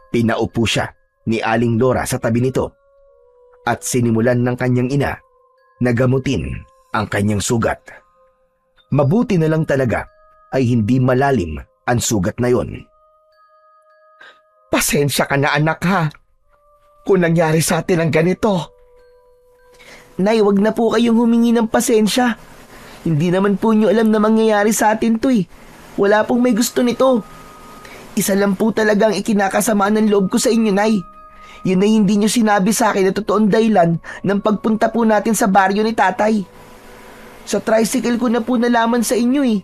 Pinaupo siya ni Aling Lora sa tabi nito at sinimulan ng kanyang ina na gamutin ang kanyang sugat. Mabuti na lang talaga ay hindi malalim ang sugat na yon. Pasensya ka na anak ha, kung nangyari sa atin ang ganito. Nay, wag na po kayong humingi ng pasensya. Hindi naman po nyo alam na mangyayari sa atin to eh. Wala pong may gusto nito. Isa lang po talaga ang ikinakasama ng loob ko sa inyo, Nay. Yun ay hindi nyo sinabi sa akin na totoong dahilan ng pagpunta po natin sa baryo ni Tatay. Sa tricycle ko na po nalaman sa inyo eh,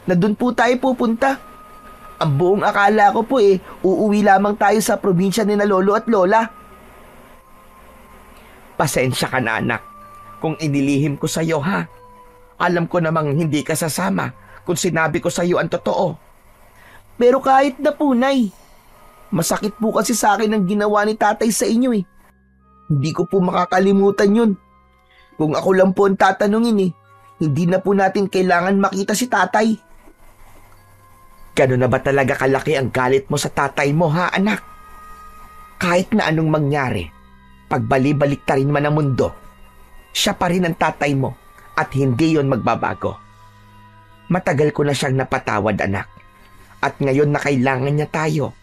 na doon po tayo pupunta. Ang buong akala ko po uuwi lamang tayo sa probinsya ni na Lolo at Lola. Pasensya ka na anak, kung inilihim ko sa iyo ha. Alam ko namang hindi ka sasama kung sinabi ko sa iyo ang totoo. Pero kahit na po, Nay, masakit po kasi sa akin ang ginawa ni Tatay sa inyo eh. Hindi ko po makakalimutan yun. Kung ako lang po ang tatanungin hindi na po natin kailangan makita si Tatay. Gano'n na ba talaga kalaki ang galit mo sa tatay mo ha anak? Kahit na anong mangyari, pagbalibalik-tarin man ang mundo, siya pa rin ang tatay mo at hindi yon magbabago. Matagal ko na siyang napatawad anak at ngayon na kailangan niya tayo,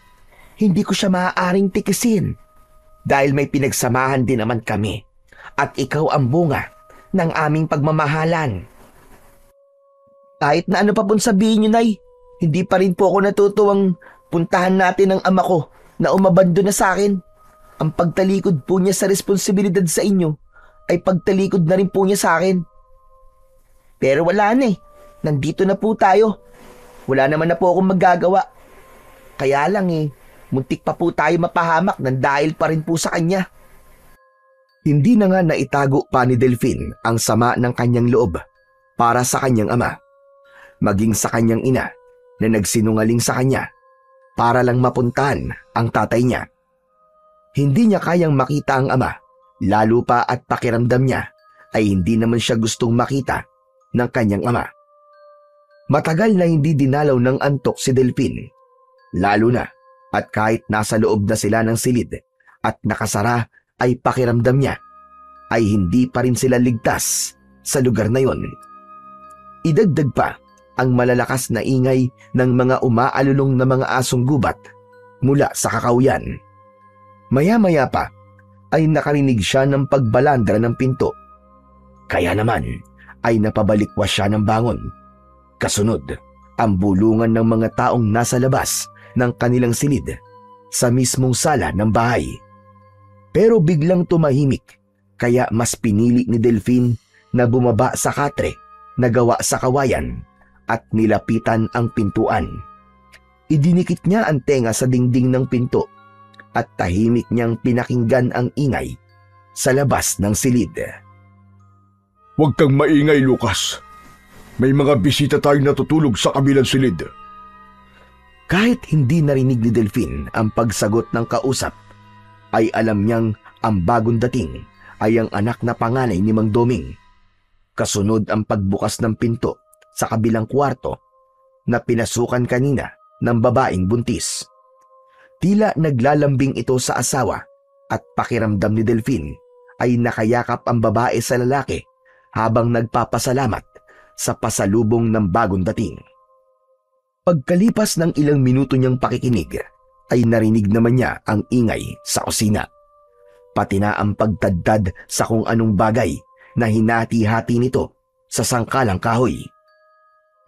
hindi ko siya maaaring tikisin dahil may pinagsamahan din naman kami at ikaw ang bunga ng aming pagmamahalan. Kahit na ano pa pong sabihin niyo, Nay, hindi pa rin po ako natutuwang puntahan natin ang ama ko na umabando na sa akin. Ang pagtalikod po niya sa responsibilidad sa inyo ay pagtalikod na rin po niya sa akin. Pero wala na eh. Nandito na po tayo. Wala naman na po akong magagawa. Kaya lang eh, muntik pa po tayo mapahamak nang dahil pa rin po sa kanya. Hindi na nga naitago pa ni Delphine ang sama ng kanyang loob para sa kanyang ama, maging sa kanyang ina na nagsinungaling sa kanya para lang mapuntahan ang tatay niya. Hindi niya kayang makita ang ama, lalo pa at pakiramdam niya ay hindi naman siya gustong makita ng kanyang ama. Matagal na hindi dinalaw ng antok si Delphine, lalo na at kahit nasa loob na sila ng silid at nakasara ay pakiramdam niya ay hindi pa rin sila ligtas sa lugar na yon. Idagdag pa ang malalakas na ingay ng mga umaalulong na mga asong gubat mula sa kakauyan. Maya-maya pa ay nakarinig siya ng pagbalandra ng pinto. Kaya naman ay napabalikwas siya ng bangon. Kasunod, ang bulungan ng mga taong nasa labas ng kanilang silid sa mismong sala ng bahay. Pero biglang tumahimik, kaya mas pinili ni Delphine na bumaba sa katre na gawa sa kawayan at nilapitan ang pintuan. Idinikit niya ang tenga sa dingding ng pinto at tahimik niyang pinakinggan ang ingay sa labas ng silid. Huwag kang maingay, Lucas. May mga bisita tayong natutulog sa kabilang silid. Kahit hindi narinig ni Delphine ang pagsagot ng kausap, ay alam niyang ang bagong dating ay ang anak na panganay ni Mang Doming. Kasunod ang pagbukas ng pinto sa kabilang kwarto na pinasukan kanina ng babaeng buntis. Tila naglalambing ito sa asawa at pakiramdam ni Delphine ay nakayakap ang babae sa lalaki habang nagpapasalamat sa pasalubong ng bagong dating. Pagkalipas ng ilang minuto niyang pakikinig, ay narinig naman niya ang ingay sa kusina. Pati na ang pagtaddad sa kung anong bagay na hinati-hati nito sa sangkalang kahoy.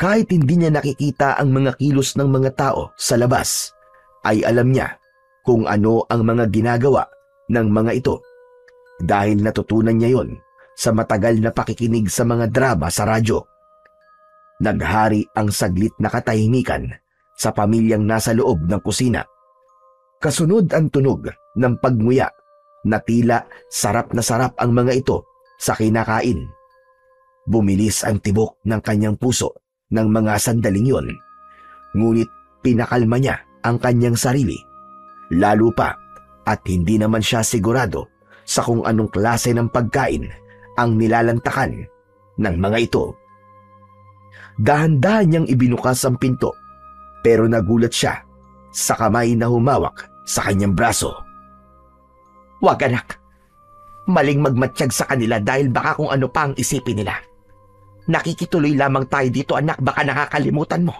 Kahit hindi niya nakikita ang mga kilos ng mga tao sa labas, ay alam niya kung ano ang mga ginagawa ng mga ito dahil natutunan niya yon sa matagal na pakikinig sa mga drama sa radyo. Naghari ang saglit na katahimikan sa pamilyang nasa loob ng kusina. Kasunod ang tunog ng pagnguya na tila sarap na sarap ang mga ito sa kinakain. Bumilis ang tibok ng kanyang puso ng mga sandaling yon, ngunit pinakalma niya ang kanyang sarili. Lalo pa at hindi naman siya sigurado sa kung anong klase ng pagkain ang nilalantakan ng mga ito. Dahan-dahan niyang ibinukas ang pinto, pero nagulat siya sa kamay na humawak sa kanyang braso. Wag anak, maling magmatsyag sa kanila dahil baka kung ano pa ang isipin nila. Nakikituloy lamang tayo dito anak, baka nakakalimutan mo.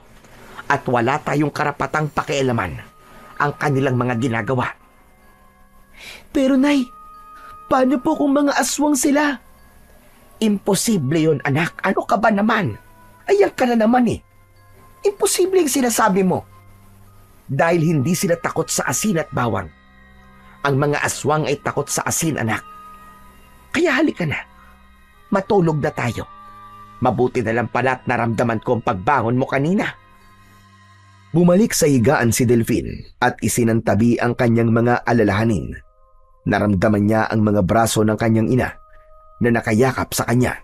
At wala tayong karapatang pakialaman ang kanilang mga ginagawa. Pero Nay, paano po kung mga aswang sila? Imposible yon anak, ano ka ba naman? Ayan ka na naman eh. Imposible yung sinasabi mo. Dahil hindi sila takot sa asin at bawang. Ang mga aswang ay takot sa asin anak. Kaya halika na, matulog na tayo. Mabuti na lang pala at naramdaman ko ang pagbangon mo kanina. Bumalik sa higaan si Delphine at isinantabi ang kanyang mga alalahanin. Naramdaman niya ang mga braso ng kanyang ina na nakayakap sa kanya.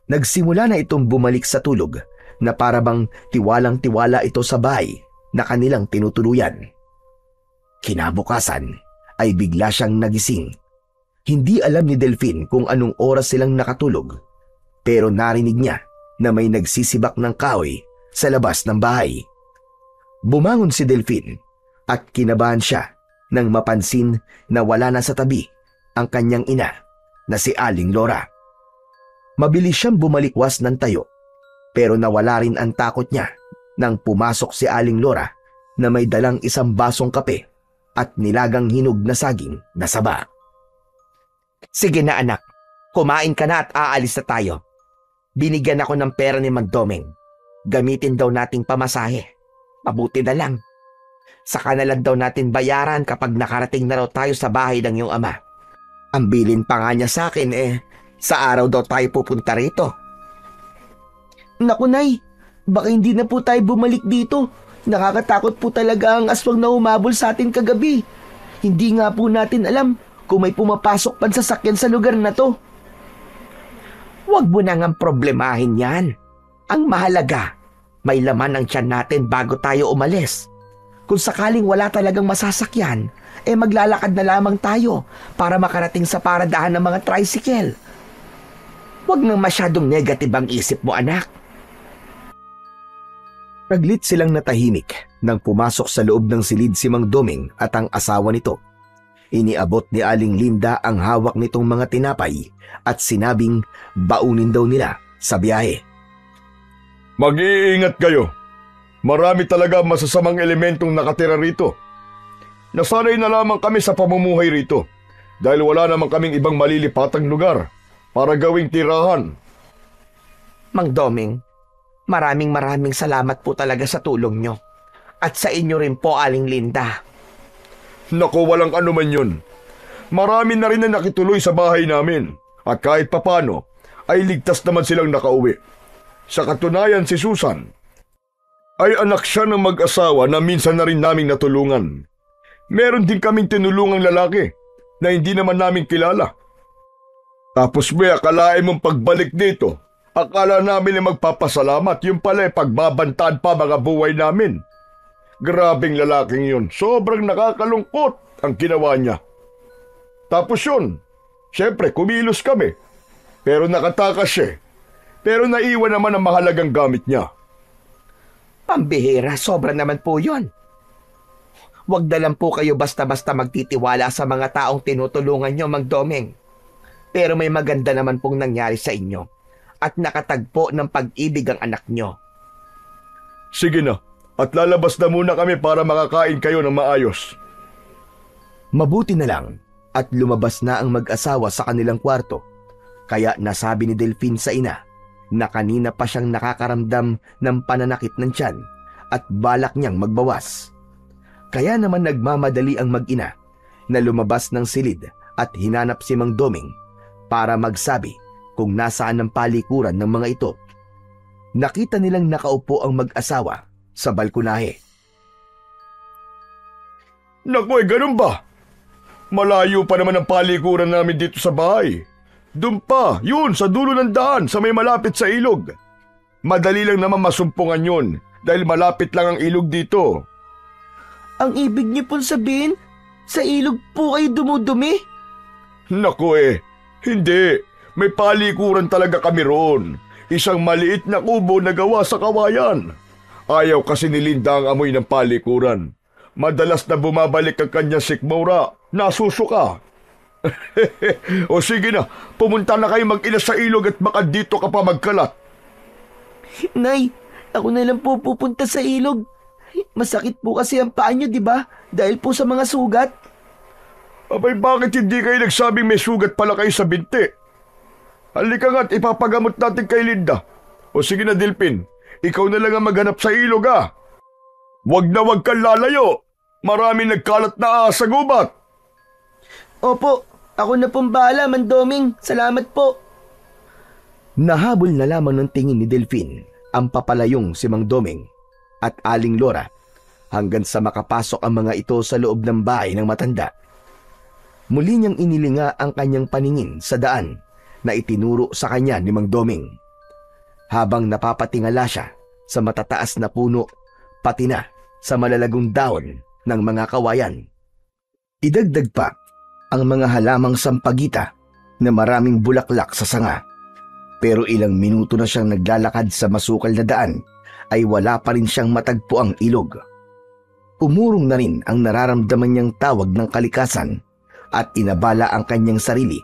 Nagsimula na itong bumalik sa tulog na parabang tiwalang-tiwala ito sa bahay na kanilang tinutuluyan. Kinabukasan ay bigla siyang nagising. Hindi alam ni Delphine kung anong oras silang nakatulog, pero narinig niya na may nagsisibak ng kahoy sa labas ng bahay. Bumangon si Delphine at kinabahan siya nang mapansin na wala na sa tabi ang kanyang ina na si Aling Lora. Mabilis siyang bumalikwas ng tayo, pero nawala rin ang takot niya nang pumasok si Aling Lora na may dalang isang basong kape at nilagang hinog na saging na saba. Sige na anak, kumain ka na at aalis na tayo. Binigyan ako ng pera ni Mang Doming. Gamitin daw nating pamasahe. Mabuti na lang. Saka na lang daw natin bayaran kapag nakarating na raw tayo sa bahay ng iyong ama. Ang bilin pa nga niya sa akin sa araw daw tayo pupunta rito. Naku, Nay, baka hindi na po tayo bumalik dito. Nakakatakot po talaga ang aswang na umabol sa atin kagabi. Hindi nga po natin alam kung may pumapasok pang sasakyan sa lugar na to. Huwag mo nang ang problemahin yan. Ang mahalaga, may laman ang tiyan natin bago tayo umalis. Kung sakaling wala talagang masasakyan, maglalakad na lamang tayo para makarating sa paradahan ng mga tricycle. Huwag nang masyadong negative ang isip mo, anak. Saglit silang natahimik nang pumasok sa loob ng silid si Mang Doming at ang asawa nito. Iniabot ni Aling Linda ang hawak nitong mga tinapay at sinabing baunin daw nila sa biyahe. Mag-iingat kayo. Marami talaga masasamang elementong nakatira rito. Nasanay na lamang kami sa pamumuhay rito dahil wala naman kaming ibang malilipatang lugar para gawing tirahan. Mang Doming, maraming salamat po talaga sa tulong nyo. At sa inyo rin po, Aling Linda. Naku, walang anuman yun. Marami na rin na nakituloy sa bahay namin at kahit papano ay ligtas naman silang nakauwi. Sa katunayan, si Susan ay anak siya ng mag-asawa na minsan na rin naming natulungan. Meron din kaming tinulungang lalaki na hindi naman namin kilala. Tapos akalain mong pagbalik dito, akala namin ay magpapasalamat, yung pala pagbabantaan pa mga buhay namin. Grabing lalaking yun, sobrang nakakalungkot ang ginawa niya. Tapos yun, syempre kumilos kami, pero nakatakas siya. Pero naiwan naman ang mahalagang gamit niya. Pambihira, sobra naman po yun. Huwag na lang po kayo basta-basta magtitiwala sa mga taong tinutulungan nyo, Mang Doming. Pero may maganda naman pong nangyari sa inyo at nakatagpo ng pag-ibig ang anak nyo. Sige na, at lalabas na muna kami para makakain kayo ng maayos. Mabuti na lang at lumabas na ang mag-asawa sa kanilang kwarto. Kaya nasabi ni Delphine sa ina na kanina pa siyang nakakaramdam ng pananakit ng tiyan at balak niyang magbawas. Kaya naman nagmamadali ang mag-ina na lumabas ng silid at hinanap si Mang Doming para magsabi kung nasaan ang palikuran ng mga ito. Nakita nilang nakaupo ang mag-asawa sa balkonahe. Naku, ganun ba? Malayo pa naman ang palikuran namin dito sa bahay. Doon pa, yun, sa dulo ng daan, sa may malapit sa ilog. Madali lang naman masumpungan yun, dahil malapit lang ang ilog dito. Ang ibig niyo pong sabihin, sa ilog po kayo dumudumi? Naku hindi. May palikuran talaga kami roon. Isang maliit na kubo na gawa sa kawayan. Ayaw kasi ni Linda ang amoy ng palikuran. Madalas na bumabalik ang kanyang sikmura. Nasusuka. O sige na, pumunta na kayo mag-ina sa ilog at baka dito ka pa magkalat. Nay, ako na lang po pupunta sa ilog. Masakit po kasi ang paa niyo, di ba? Dahil po sa mga sugat. Abay, bakit hindi kayo nagsabing may sugat pala kayo sa binti? Halika nga't ipapagamot natin kay Linda. O sige na, Delphine, ikaw na lang ang maghanap sa ilog Wag na wag kang lalayo. Maraming nagkalat na sa gubat. Opo, ako na pong bahala, Mang Doming. Salamat po. Nahabol na lamang ng tingin ni Delphine ang papalayong si Mang Doming at Aling Lora hanggang sa makapasok ang mga ito sa loob ng bahay ng matanda. Muli niyang inilinga ang kanyang paningin sa daan na itinuro sa kanya ni Mang Doming. Habang napapatingala siya sa matataas na puno pati na sa malalagong dahon ng mga kawayan. Idagdag pa ang mga halamang sampagita na maraming bulaklak sa sanga. Pero ilang minuto na siyang naglalakad sa masukal na daan ay wala pa rin siyang matagpo ang ilog. Umurong na rin ang nararamdaman niyang tawag ng kalikasan at inabala ang kanyang sarili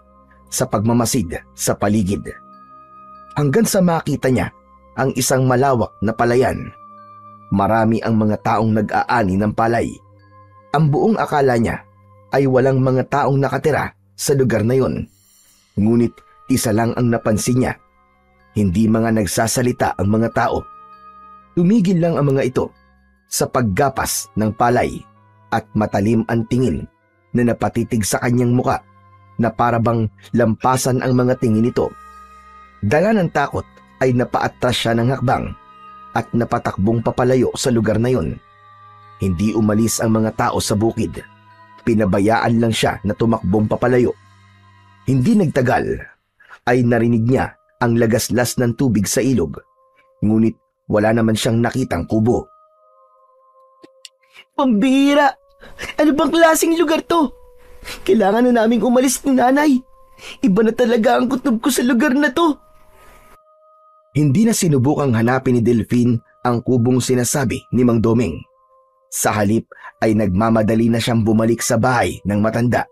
sa pagmamasid sa paligid. Hanggang sa makita niya ang isang malawak na palayan. Marami ang mga taong nag-aani ng palay. Ang buong akala niya ay walang mga taong nakatira sa lugar na yon. Ngunit isa lang ang napansin niya. Hindi mga nagsasalita ang mga tao. Tumigil lang ang mga ito sa paggapas ng palay at matalim ang tingin na napatitig sa kanyang muka na parabang lampasan ang mga tingin nito. Dala ng takot ay napaatras siya ng hakbang at napatakbong papalayo sa lugar na yon. Hindi umalis ang mga tao sa bukid. Pinabayaan lang siya na tumakbong papalayo. Hindi nagtagal ay narinig niya ang lagaslas ng tubig sa ilog. Ngunit wala naman siyang nakitang kubo. Pambihira! Ano bang klaseng lugar to? Kailangan na naming umalis ni nanay. Iba na talaga ang kutob ko sa lugar na to. Hindi na sinubukang hanapin ni Delphine ang kubong sinasabi ni Mang Doming. Sa halip ay nagmamadali na siyang bumalik sa bahay ng matanda.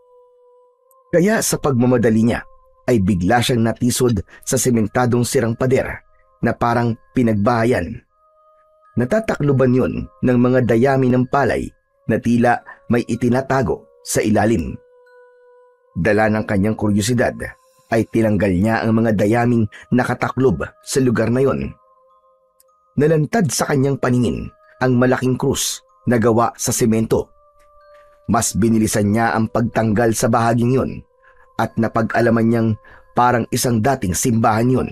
Kaya sa pagmamadali niya ay bigla siyang natisod sa sementadong sirang pader na parang pinagbahayan. Natatakluban yon ng mga dayami ng palay na tila may itinatago sa ilalim. Dala ng kanyang kuryosidad ay tinanggal niya ang mga dayaming nakataklob sa lugar na yon. Nalantad sa kanyang paningin ang malaking krus na gawa sa semento. Mas binilisan niya ang pagtanggal sa bahaging yon at napag-alaman niyang parang isang dating simbahan yon.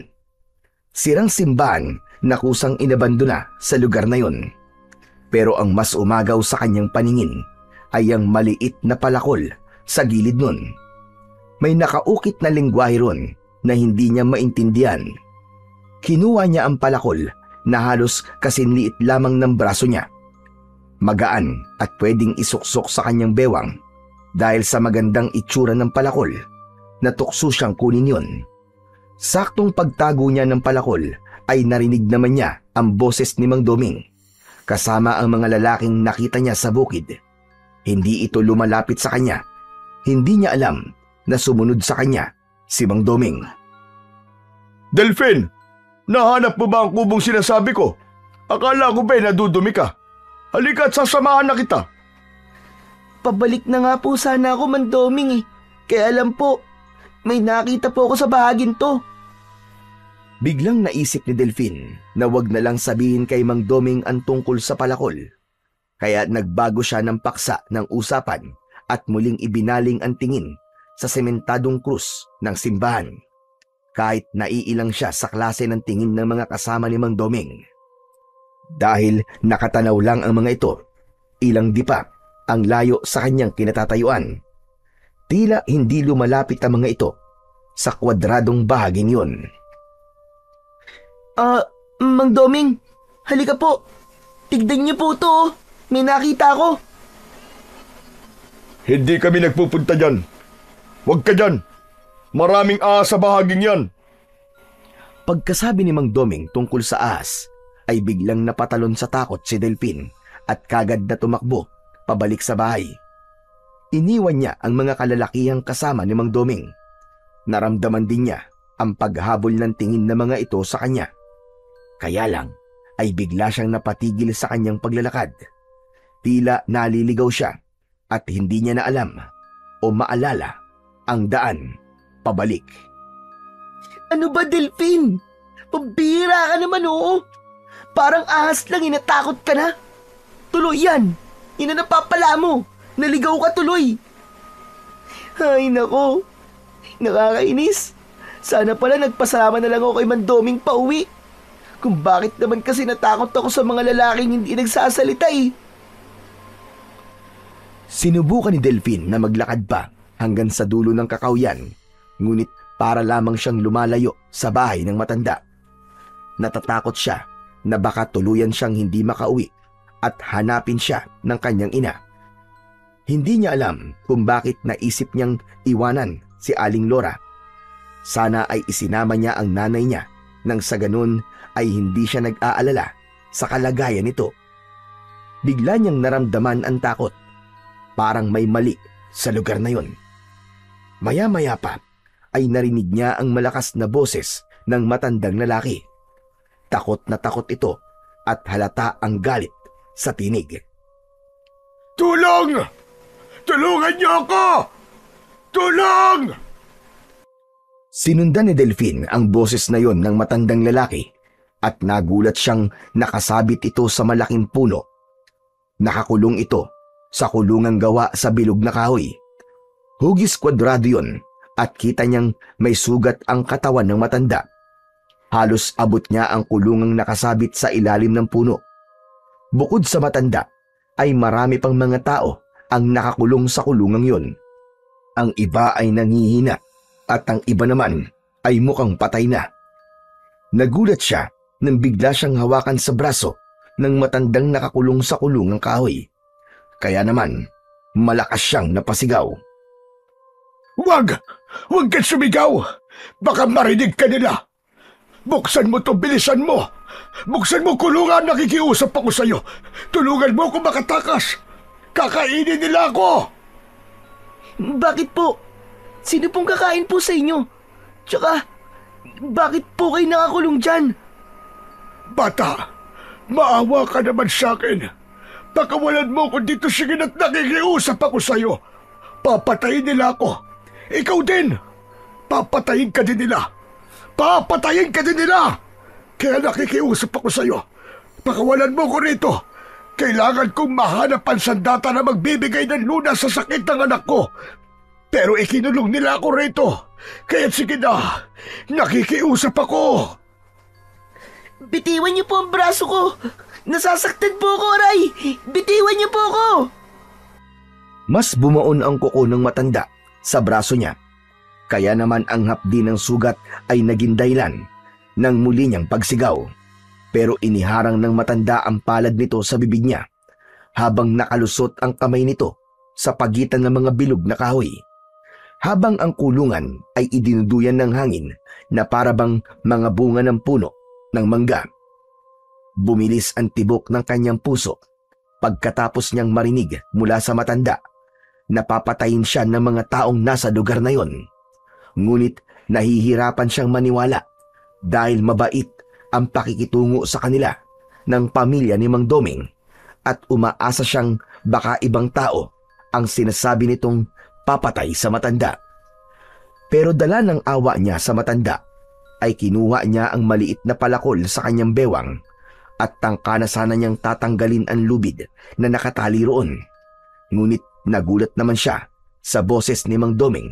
Sirang simbahan na kusang inabandona sa lugar na yon. Pero ang mas umagaw sa kanyang paningin ay ang maliit na palakol sa gilid nun. May nakaukit na lengguwahe ron na hindi niya maintindihan. Kinuha niya ang palakol na halos kasinliit lamang ng braso niya. Magaan at pwedeng isuksok sa kanyang bewang dahil sa magandang itsura ng palakol. Natukso siyang kunin yon. Saktong pagtago niya ng palakol ay narinig naman niya ang boses ni Mang Doming kasama ang mga lalaking nakita niya sa bukid. Hindi ito lumalapit sa kanya. Hindi niya alam na sumunod sa kanya si Mang Doming. Delphine, nahanap mo ba ang kubong sinasabi ko? Akala ko ba'y nadudumi ka? Halika at sasamahan na kita. Pabalik na nga po sana ako, Mang Doming eh. Kaya alam po, may nakita po ako sa bahagin to. Biglang naisip ni Delphine na wag na lang sabihin kay Mang Doming ang tungkol sa palakol. Kaya nagbago siya ng paksa ng usapan at muling ibinaling ang tingin sa sementadong krus ng simbahan. Kahit naiilang siya sa klase ng tingin ng mga kasama ni Mang Doming. Dahil nakatanaw lang ang mga ito, ilang dipa ang layo sa kanyang kinatatayuan. Tila hindi lumalapit ang mga ito sa kwadradong bahaging yon. Mang Doming, halika po. Tignan niyo po to. May nakita ako. Hindi kami nagpupunta dyan. Huwag ka dyan. Maraming ahas sa bahaging yan. Pagkasabi ni Mang Doming tungkol sa ahas, ay biglang napatalon sa takot si Delphine at kagad na tumakbo pabalik sa bahay. Iniwan niya ang mga kalalakihang kasama ni Mang Doming. Naramdaman din niya ang paghabol ng tingin ng mga ito sa kanya. Kaya lang ay bigla siyang napatigil sa kanyang paglalakad. Tila naliligaw siya at hindi niya na alam o maalala ang daan pabalik. Ano ba, Delphine? Pambihira ka naman, oo. Parang ahas lang, inatakot ka na. Tuloy yan. Yan ang napapala mo. Naligaw ka tuloy. Ay, nako. Nakakainis. Sana pala nagpasama na lang ako kay Mang Doming pauwi. Kung bakit naman kasi natakot ako sa mga lalaking hindi nagsasalita eh. Sinubukan ni Delphine na maglakad pa hanggang sa dulo ng kakawyan, ngunit para lamang siyang lumalayo sa bahay ng matanda. Natatakot siya na baka tuluyan siyang hindi makauwi at hanapin siya ng kanyang ina. Hindi niya alam kung bakit naisip niyang iwanan si Aling Lora. Sana ay isinama niya ang nanay niya nang sa ganun ay hindi siya nag-aalala sa kalagayan nito. Bigla niyang naramdaman ang takot. Parang may mali sa lugar na yon. Maya-maya pa ay narinig niya ang malakas na boses ng matandang lalaki. Takot na takot ito at halata ang galit sa tinig. Tulong! Tulungan niyo ako! Tulong! Sinundan ni Delphine ang boses na yon ng matandang lalaki at nagulat siyang nakasabit ito sa malaking puno. Nakakulong ito sa kulungang gawa sa bilog na kahoy. Hugis kwadrado yun at kita niyang may sugat ang katawan ng matanda. Halos abot niya ang kulungang nakasabit sa ilalim ng puno. Bukod sa matanda, ay marami pang mga tao ang nakakulong sa kulungang yun. Ang iba ay nangihina at ang iba naman ay mukhang patay na. Nagulat siya nang bigla siyang hawakan sa braso ng matandang nakakulong sa kulungang kahoy. Kaya naman, malakas siyang napasigaw. Huwag! Huwag kang sumigaw! Baka marinig ka nila! Buksan mo to, bilisan mo! Buksan mo kulungan, nakikiusap ako sa'yo! Tulungan mo ako makatakas! Kakainin nila ako! Bakit po? Sino pong kakain po sa inyo? Tsaka, bakit po kayo nakakulong dyan? Bata, maawa ka naman sa akin. Pakawalan mo ko dito, sige na't nakikiusap ako sa'yo. Papatayin nila ako. Ikaw din! Papatayin ka din nila! Papatayin ka din nila! Kaya nakikiusap ako sa'yo. Pakawalan mo ko rito. Kailangan kong mahanap ang sandata na magbibigay ng lunas sa sakit ng anak ko. Pero ikinulong nila ako rito. Kaya sige na, nakikiusap ako. Bitiwan niyo po ang braso ko! Nasasaktan po ako, Aray! Bitiwan niyo po ako! Mas bumaon ang kuko ng matanda sa braso niya. Kaya naman ang hapdi ng sugat ay naging dahilan ng muli niyang pagsigaw. Pero iniharang ng matanda ang palad nito sa bibig niya habang nakalusot ang kamay nito sa pagitan ng mga bilog na kahoy. Habang ang kulungan ay idinuduyan ng hangin na parabang mga bunga ng puno ng mangga. Bumilis ang tibok ng kanyang puso pagkatapos niyang marinig mula sa matanda na papatayin siya ng mga taong nasa lugar na yon. Ngunit nahihirapan siyang maniwala dahil mabait ang pakikitungo sa kanila ng pamilya ni Mang Doming at umaasa siyang baka ibang tao ang sinasabi nitong papatay sa matanda. Pero dala ng awa niya sa matanda ay kinuha niya ang maliit na palakol sa kanyang bewang at tangka na sana niyang tatanggalin ang lubid na nakatali roon. Ngunit nagulat naman siya sa boses ni Mang Doming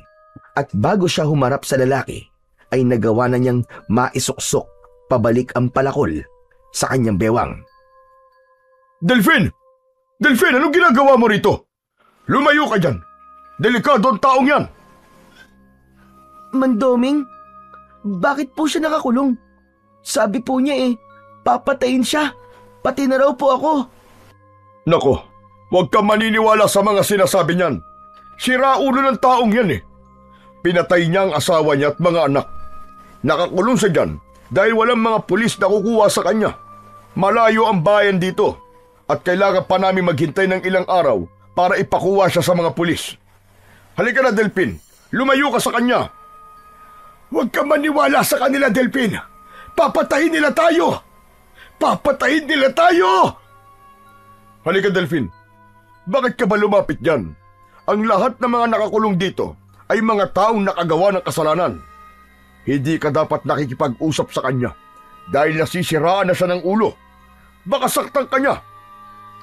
at bago siya humarap sa lalaki ay nagawa na niyang maisuksok pabalik ang palakol sa kanyang bewang. Delfin! Delfin, anong ginagawa mo rito? Lumayo ka dyan! Delikado ang taong yan! Mandoming, bakit po siya nakakulong? Sabi po niya papatayin siya. Pati na raw po ako. Nako, huwag kang maniniwala sa mga sinasabi niyan. Siraulo ng taong yan Pinatay niya ang asawa niya at mga anak. Nakakulong siya dyan dahil walang mga pulis na kukuha sa kanya. Malayo ang bayan dito at kailangan pa namin maghintay ng ilang araw para ipakuha siya sa mga pulis. Halika na, Delpin. Lumayo ka sa kanya. Huwag kang maniwala sa kanila, Delpin. Papatayin nila tayo. Papatayin nila tayo! Halika, Delphin. Bakit ka ba lumapit dyan? Ang lahat ng mga nakakulong dito ay mga taong nakagawa ng kasalanan. Hindi ka dapat nakikipag-usap sa kanya dahil nasisiraan na siya ng ulo. Baka saktan ka niya.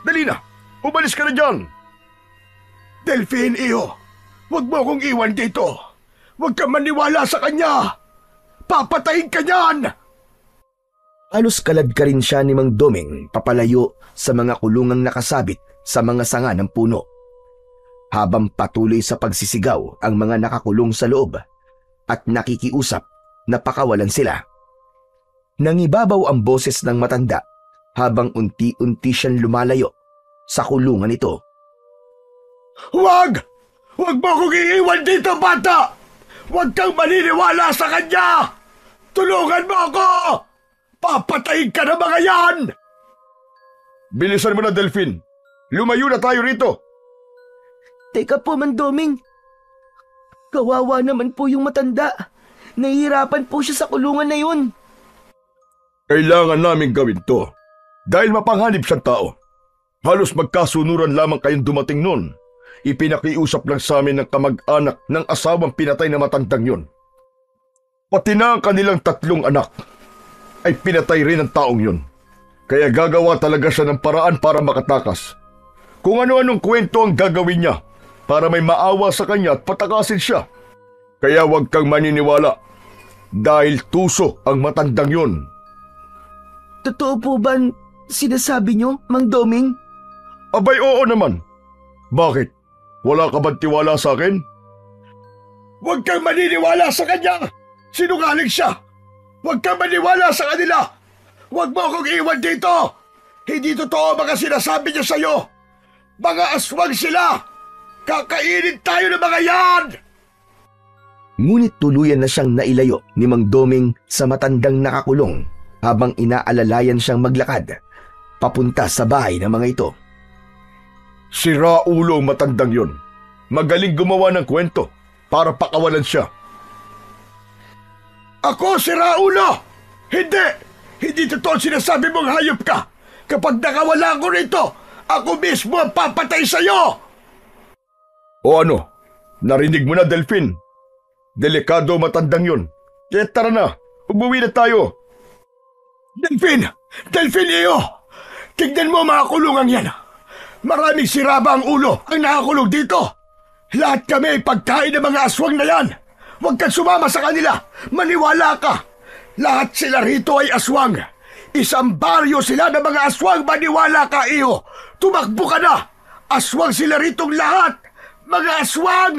Dali na, umalis ka na dyan. Delphin, iyo, huwag mo akong iwan dito. Huwag kang maniwala sa kanya. Papatayin ka niyan! Halos kalad ka rin siya ni Mang Doming papalayo sa mga kulungang nakasabit sa mga sanga ng puno. Habang patuloy sa pagsisigaw ang mga nakakulong sa loob at nakikiusap na pakawalan sila. Nangibabaw ang boses ng matanda habang unti-unti siyang lumalayo sa kulungan nito. Huwag! Huwag mo akong iiwan dito, bata! Huwag kang maniniwala sa kanya! Tulungan mo ako! Papatayin ka na mga yan! Bilisan mo na, Delphin. Lumayo na tayo rito. Teka po, Mandoming. Kawawa naman po yung matanda. Nahihirapan po siya sa kulungan na yun. Kailangan namin gawin to dahil mapanghanib siyang tao. Halos magkasunuran lamang kayong dumating nun. Ipinakiusap lang sa amin ng kamag-anak ng asawang pinatay na matandang yun. Pati na ang kanilang 3 anak ay pinatay rin ng taong yun. Kaya gagawa talaga siya ng paraan para makatakas. kung ano-anong kwento ang gagawin niya para may maawa sa kanya at patakasin siya. Kaya huwag kang maniniwala dahil tuso ang matandang yun. Totoo po ba sinasabi niyo, Mang Doming? Abay, oo naman. Bakit? Wala ka bang tiwala sa akin? Huwag kang maniniwala sa kanya! Sinungaling siya! Huwag kang maniwala sa kanila! Huwag mo akong iwan dito! Hindi totoo mga sinasabi niya sa'yo! Mga aswang sila! Kakainin tayo ng mga yan! Ngunit tuluyan na siyang nailayo ni Mang Doming sa matandang nakakulong habang inaalalayan siyang maglakad papunta sa bahay ng mga ito. Si Raulo ang matandang yun. Magaling gumawa ng kwento para pakawalan siya. Ako si Raulo! Hindi! Hindi totoo sinasabi mong hayop ka! Kapag nakawala ko rito, ako mismo ang papatay sa'yo! O ano? Narinig mo na, Delphine? Delikado matandang yun. Kaya tara na, umuwi na tayo. Delphine! Delphine, iyo! Tignan mo mga kulungang yan. Maraming siraba ang ulo ang nakakulong dito. Lahat kami ay pagkain ng mga aswang na yan. Huwag kang sumama sa kanila. Maniwala ka. Lahat sila rito ay aswang. Isang baryo sila ng mga aswang. Maniwala ka, iyo. Tumakbo ka na. Aswang sila ritong lahat. Mga aswang!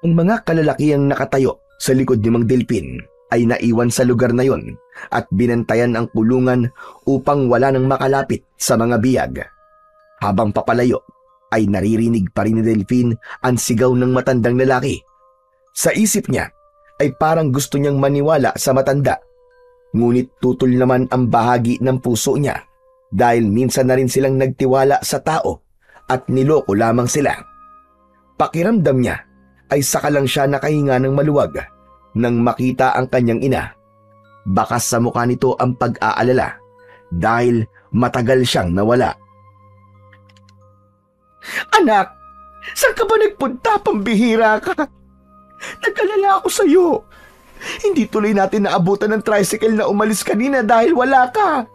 Ang mga kalalakiang nakatayo sa likod ni Mang Delphine ay naiwan sa lugar na yon at binantayan ang kulungan upang wala nang makalapit sa mga biyag. Habang papalayo ay naririnig pa rin ni Delphine ang sigaw ng matandang lalaki. Sa isip niya ay parang gusto niyang maniwala sa matanda. Ngunit tutol naman ang bahagi ng puso niya dahil minsan na rin silang nagtiwala sa tao at niloko lamang sila. Pakiramdam niya ay saka lang siya nakahinga ng maluwag nang makita ang kanyang ina. Bakas sa mukha nito ang pag-aalala dahil matagal siyang nawala. Anak, saan ka ba nagpunta? Pambihira ka. Nag-alala ako sa'yo. Hindi tuloy natin naabutan ng tricycle na umalis kanina dahil wala ka.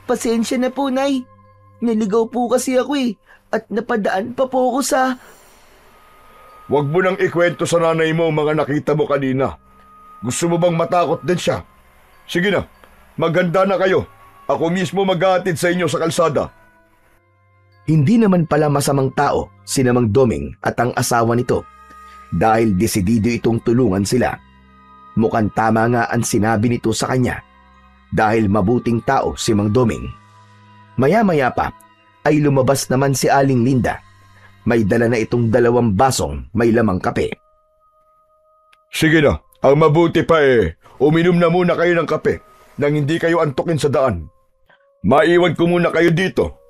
Pasensya na po, Nay. Naligaw po kasi ako at napadaan pa po ako sa... Huwag mo nang ikwento sa nanay mo mga nakita mo kanina. Gusto mo bang matakot din siya? Sige na, maghanda na kayo. Ako mismo maghahatid sa inyo sa kalsada. Hindi naman pala masamang tao si Mang Doming at ang asawa nito dahil desidido itong tulungan sila. Mukhang tama nga ang sinabi nito sa kanya dahil mabuting tao si Mang Doming. Maya-maya pa ay lumabas naman si Aling Linda. May dala na itong 2 basong may lamang kape. Sige na, ang mabuti pa uminom na muna kayo ng kape nang hindi kayo antukin sa daan. Maiwan ko muna kayo dito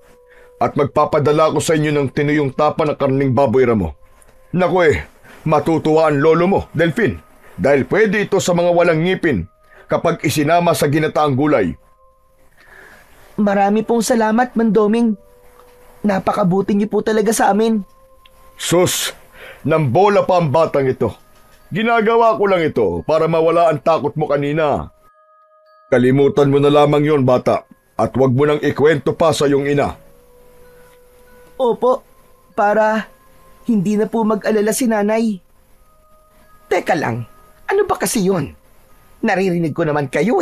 at magpapadala ko sa inyo ng tinuyong tapa ng karning baboy ramo. Naku matutuwa ang lolo mo, Delphine, dahil pwede ito sa mga walang ngipin kapag isinama sa ginataang gulay. Marami pong salamat, Mang Doming. Napakabuti niyo po talaga sa amin. Sus, nambola pa ang batang ito. Ginagawa ko lang ito para mawala ang takot mo kanina. Kalimutan mo na lamang yon, bata, at huwag mo nang ikwento pa sa iyong ina. Opo, para hindi na po mag-alala si nanay. Teka lang, ano ba kasi yun? Naririnig ko naman kayo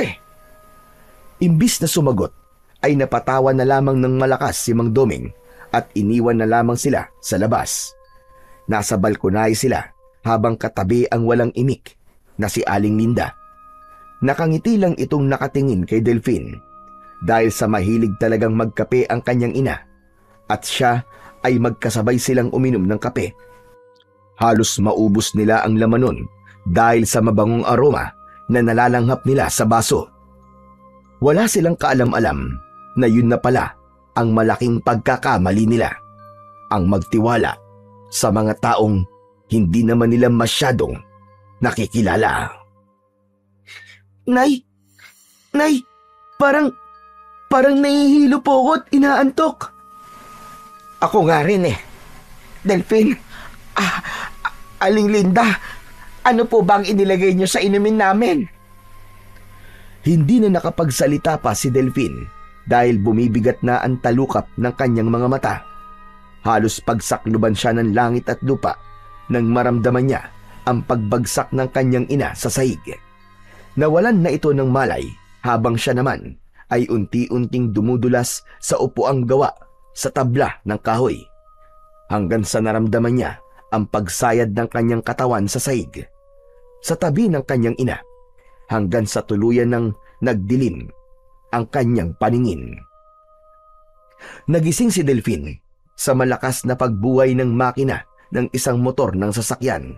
Imbis na sumagot, ay napatawa na lamang ng malakas si Mang Doming at iniwan na lamang sila sa labas. Nasa balkonay sila habang katabi ang walang imik na si Aling Linda. Nakangiti lang itong nakatingin kay Delphine dahil sa mahilig talagang magkape ang kanyang ina at siya ay magkasabay silang uminom ng kape. Halos maubos nila ang laman nun dahil sa mabangong aroma na nalalanghap nila sa baso. Wala silang kaalam-alam na yun na pala ang malaking pagkakamali nila, ang magtiwala sa mga taong hindi naman nila masyadong nakikilala. Nay, parang nahihilo po ako at inaantok. Ako nga rin Delphine, Aling Linda, ano po bang inilagay niyo sa inumin namin? Hindi na nakapagsalita pa si Delphine dahil bumibigat na ang talukap ng kanyang mga mata. Halos pagsakluban siya ng langit at lupa nang maramdaman niya ang pagbagsak ng kanyang ina sa sahig. Nawalan na ito ng malay habang siya naman ay unti-unting dumudulas sa upuang gawa sa tabla ng kahoy, hanggang sa naramdaman niya ang pagsayad ng kanyang katawan sa sahig, sa tabi ng kanyang ina, hanggang sa tuluyan ng nagdilim ang kanyang paningin. Nagising si Delphine sa malakas na pagbuhay ng makina ng isang motor ng sasakyan.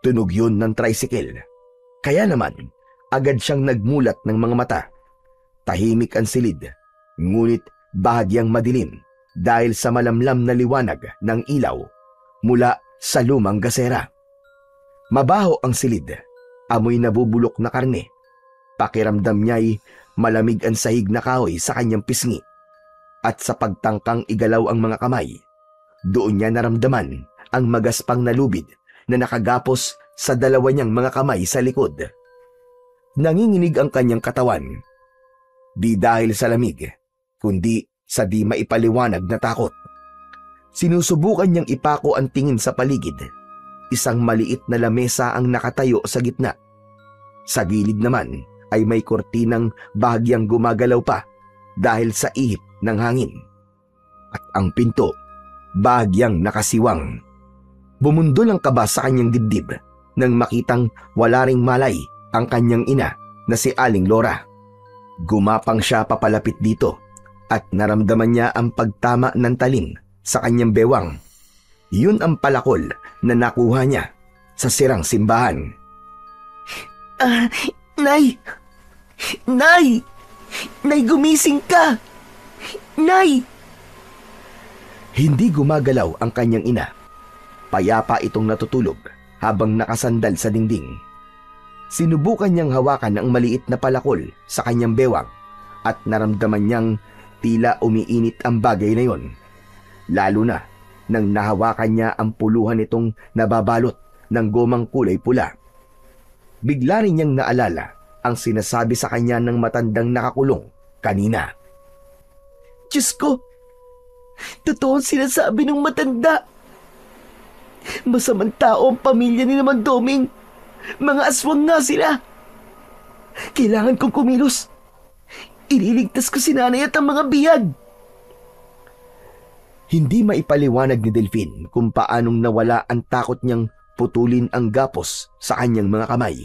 Tunog yun ng tricycle. Kaya naman, agad siyang nagmulat ng mga mata. Tahimik ang silid, ngunit bahagyang madilim dahil sa malamlam na liwanag ng ilaw mula sa lumang gasera. Mabaho ang silid, amoy nabubulok na karne. Pakiramdam niya'y malamig ang sahig na kahoy sa kanyang pisngi. At sa pagtangkang igalaw ang mga kamay, doon niya naramdaman ang magaspang na lubid na nakagapos sa dalawa niyang mga kamay sa likod. Nanginginig ang kanyang katawan. Di dahil sa lamig, kundi sa di maipaliwanag na takot. Sinusubukan niyang ipako ang tingin sa paligid. Isang maliit na lamesa ang nakatayo sa gitna. Sa gilid naman ay may kortinang bahagyang gumagalaw pa dahil sa ihip ng hangin. At ang pinto, bahagyang nakasiwang. Bumundol ang kaba sa kanyang dibdib nang makitang wala ring malay ang kanyang ina na si Aling Lora. Gumapang siya papalapit dito at naramdaman niya ang pagtama ng talim sa kanyang bewang. Yun ang palakol na nakuha niya sa sirang simbahan. Nay! Nay! Nay, gumising ka! Nay! Hindi gumagalaw ang kanyang ina. Payapa itong natutulog habang nakasandal sa dingding. Sinubukan niyang hawakan ang maliit na palakol sa kanyang bewang at naramdaman niyang tila umiinit ang bagay na yon. Lalo na nang nahawakan niya ang puluhan nitong nababalot ng gomang kulay pula. Bigla rin niyang naalala ang sinasabi sa kanya ng matandang nakakulong kanina. Diyos ko! Totoo ang sinasabi ng matanda. Masamang tao ang pamilya ni naman Doming. Mga aswang nga sila. Kailangan kong kumilos. Ililigtas ko si nanay at ang mga biyag. Hindi maipaliwanag ni Delphine kung paanong nawala ang takot niyang putulin ang gapos sa kanyang mga kamay.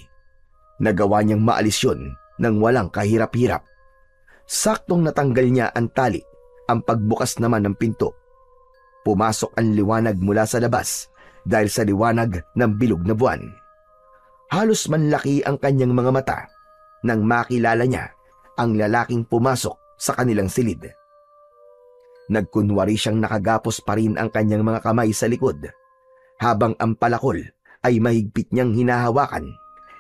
Nagawa niyang maalis yun nang walang kahirap-hirap. Saktong natanggal niya ang tali, ang pagbukas naman ng pinto. Pumasok ang liwanag mula sa labas dahil sa liwanag ng bilog na buwan. Halos manlaki ang kanyang mga mata nang makilala niya ang lalaking pumasok sa kanilang silid. Nagkunwari siyang nakagapos pa rin ang kanyang mga kamay sa likod, habang ang palakol ay mahigpit niyang hinahawakan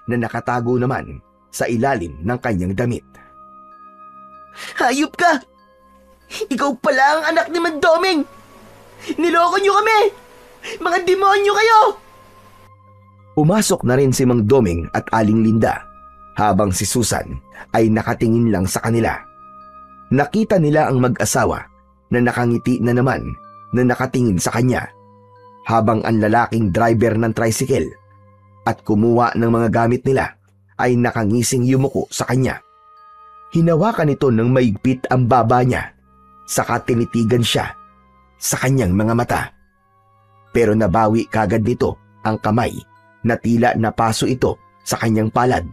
na nakatago naman sa ilalim ng kanyang damit. Hayop ka! Ikaw pala ang anak ni Mandoming! Niloko niyo kami! Mga demonyo kayo! Pumasok na rin si Mang Doming at Aling Linda, habang si Susan ay nakatingin lang sa kanila. Nakita nila ang mag-asawa na nakangiti na naman na nakatingin sa kanya, habang ang lalaking driver ng tricycle at kumuha ng mga gamit nila ay nakangising yumuko sa kanya. Hinawakan ito ng maigpit ang baba niya, saka tinitigan siya sa kanyang mga mata. Pero nabawi kagad nito ang kamay na tila napaso ito sa kanyang palad.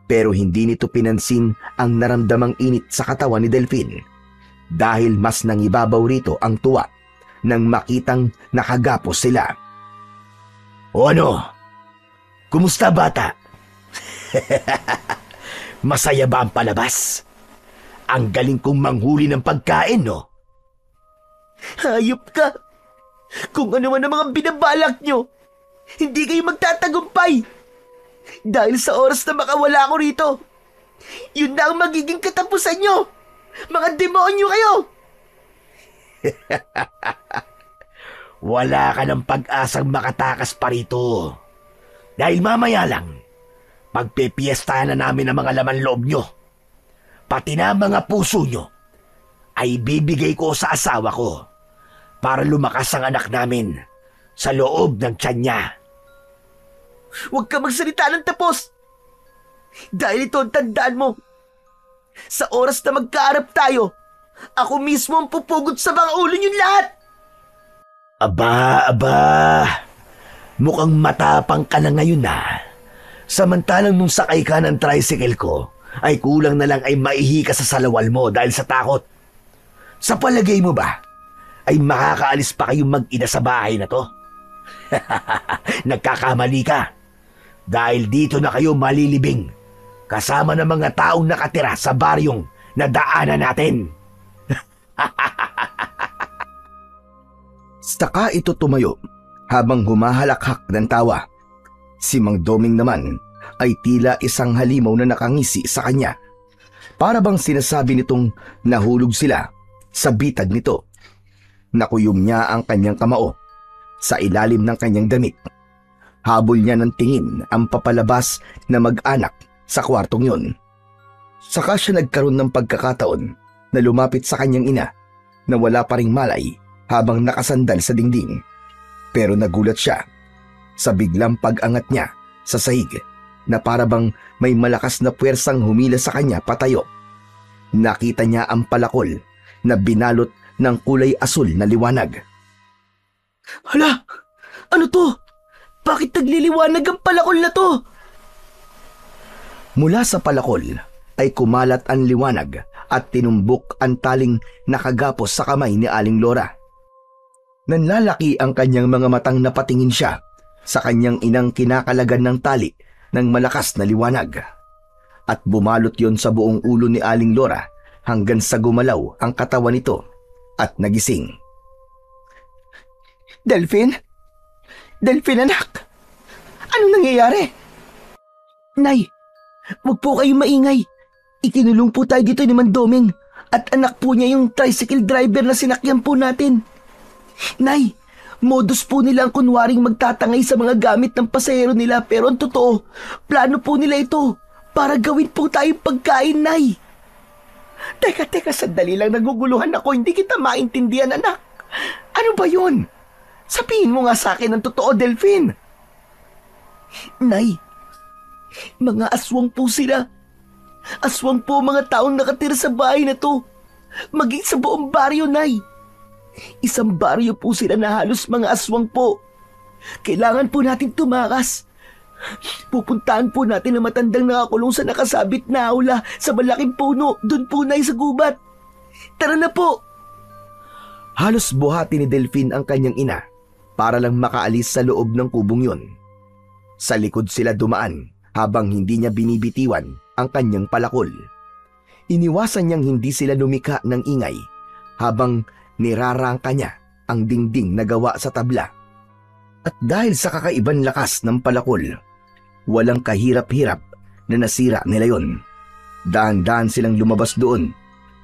Pero hindi nito pinansin ang naramdamang init sa katawan ni Delphine, dahil mas nangibabaw rito ang tuwa nang makitang nakagapos sila. O ano? Kumusta, bata? Masaya ba ang palabas? Ang galing kong manghuli ng pagkain, no? Hayop ka! Kung ano man ang mga binabalak nyo, hindi kayo magtatagumpay! Dahil sa oras na makawala ko rito, yun na ang magiging katapusan nyo! Mga demonyo kayo! Wala ka ng pag-asang makatakas pa rito. Dahil mamaya lang, pagpipiestahan na namin ang mga laman loob nyo. Pati na ang mga puso nyo ay bibigay ko sa asawa ko para lumakas ang anak namin sa loob ng tiyan niya. Huwag ka magsalita ng tapos! Dahil ito ang tandaan mo. Sa oras na magkaharap tayo, ako mismo ang pupugod sa mga ulo niyong lahat! Aba, mukhang matapang ka na ngayon na. Samantalang nung sakay ka ng tricycle ko, ay kulang na lang ay maihi ka sa salawal mo dahil sa takot. Sa palagay mo ba, ay makakaalis pa kayong mag-ina sa bahay na to? Nagkakamali ka. Dahil dito na kayo malilibing, kasama ng mga taong nakatira sa baryong nadaanan natin. Saka ito tumayo habang humahalakhak ng tawa. Si Mang Doming naman ay tila isang halimaw na nakangisi sa kanya. Para bang sinasabi nitong nahulog sila sa bitag nito. Nakuyom niya ang kanyang kamao sa ilalim ng kanyang damit. Habol niya ng tingin ang papalabas na mag-anak sa kwartong yun. Saka siya nagkaroon ng pagkakataon na lumapit sa kanyang ina na wala pa ring malay habang nakasandal sa dingding. Pero nagulat siya sa biglang pag-angat niya sa sahig na para bang may malakas na puwersang humila sa kanya patayo. Nakita niya ang palakol na binalot ng kulay asul na liwanag. Hala! Ano to? Bakit nagliliwanag ang palakol na to? Mula sa palakol ay kumalat ang liwanag at tinumbok ang taling nakagapos sa kamay ni Aling Lora. Nanlalaki ang kanyang mga matang napatingin siya sa kanyang inang kinakalagan ng tali ng malakas na liwanag. At bumalot yon sa buong ulo ni Aling Lora hanggang sa gumalaw ang katawan nito at nagising. Delphine? Delphine anak! Anong nangyayari? Nay, wag po kayong maingay. Ikinulong po tayo dito ni Mandoming at anak po niya yung tricycle driver na sinakyan po natin. Nay, modus po nila ang kunwaring magtatangay sa mga gamit ng pasahero nila pero ang totoo, plano po nila ito para gawin po tayong pagkain, Nay. Teka, sandali lang, naguguluhan ako. Hindi kita maintindihan, anak. Ano ba yun? Sabihin mo nga sa akin ang totoo, Delphine. Nay, mga aswang po sila. Aswang po mga taong nakatira sa bahay na to. Maging sa buong baryo, Nay. Isang baryo po sila na halos mga aswang po. Kailangan po natin tumakas. Pupuntahan po natin ang matandang nakakulong sa nakasabit na aula sa malaking puno. Doon po, Nay, sa gubat. Tara na po. Halos buhati ni Delphine ang kanyang ina para lang makaalis sa loob ng kubong yun. Sa likod sila dumaan habang hindi niya binibitiwan ang kanyang palakol. Iniwasan niyang hindi sila lumika ng ingay habang nirarangka niya ang dingding na gawa sa tabla. At dahil sa kakaibang lakas ng palakol, walang kahirap-hirap na nasira nila yon. Daan-daan silang lumabas doon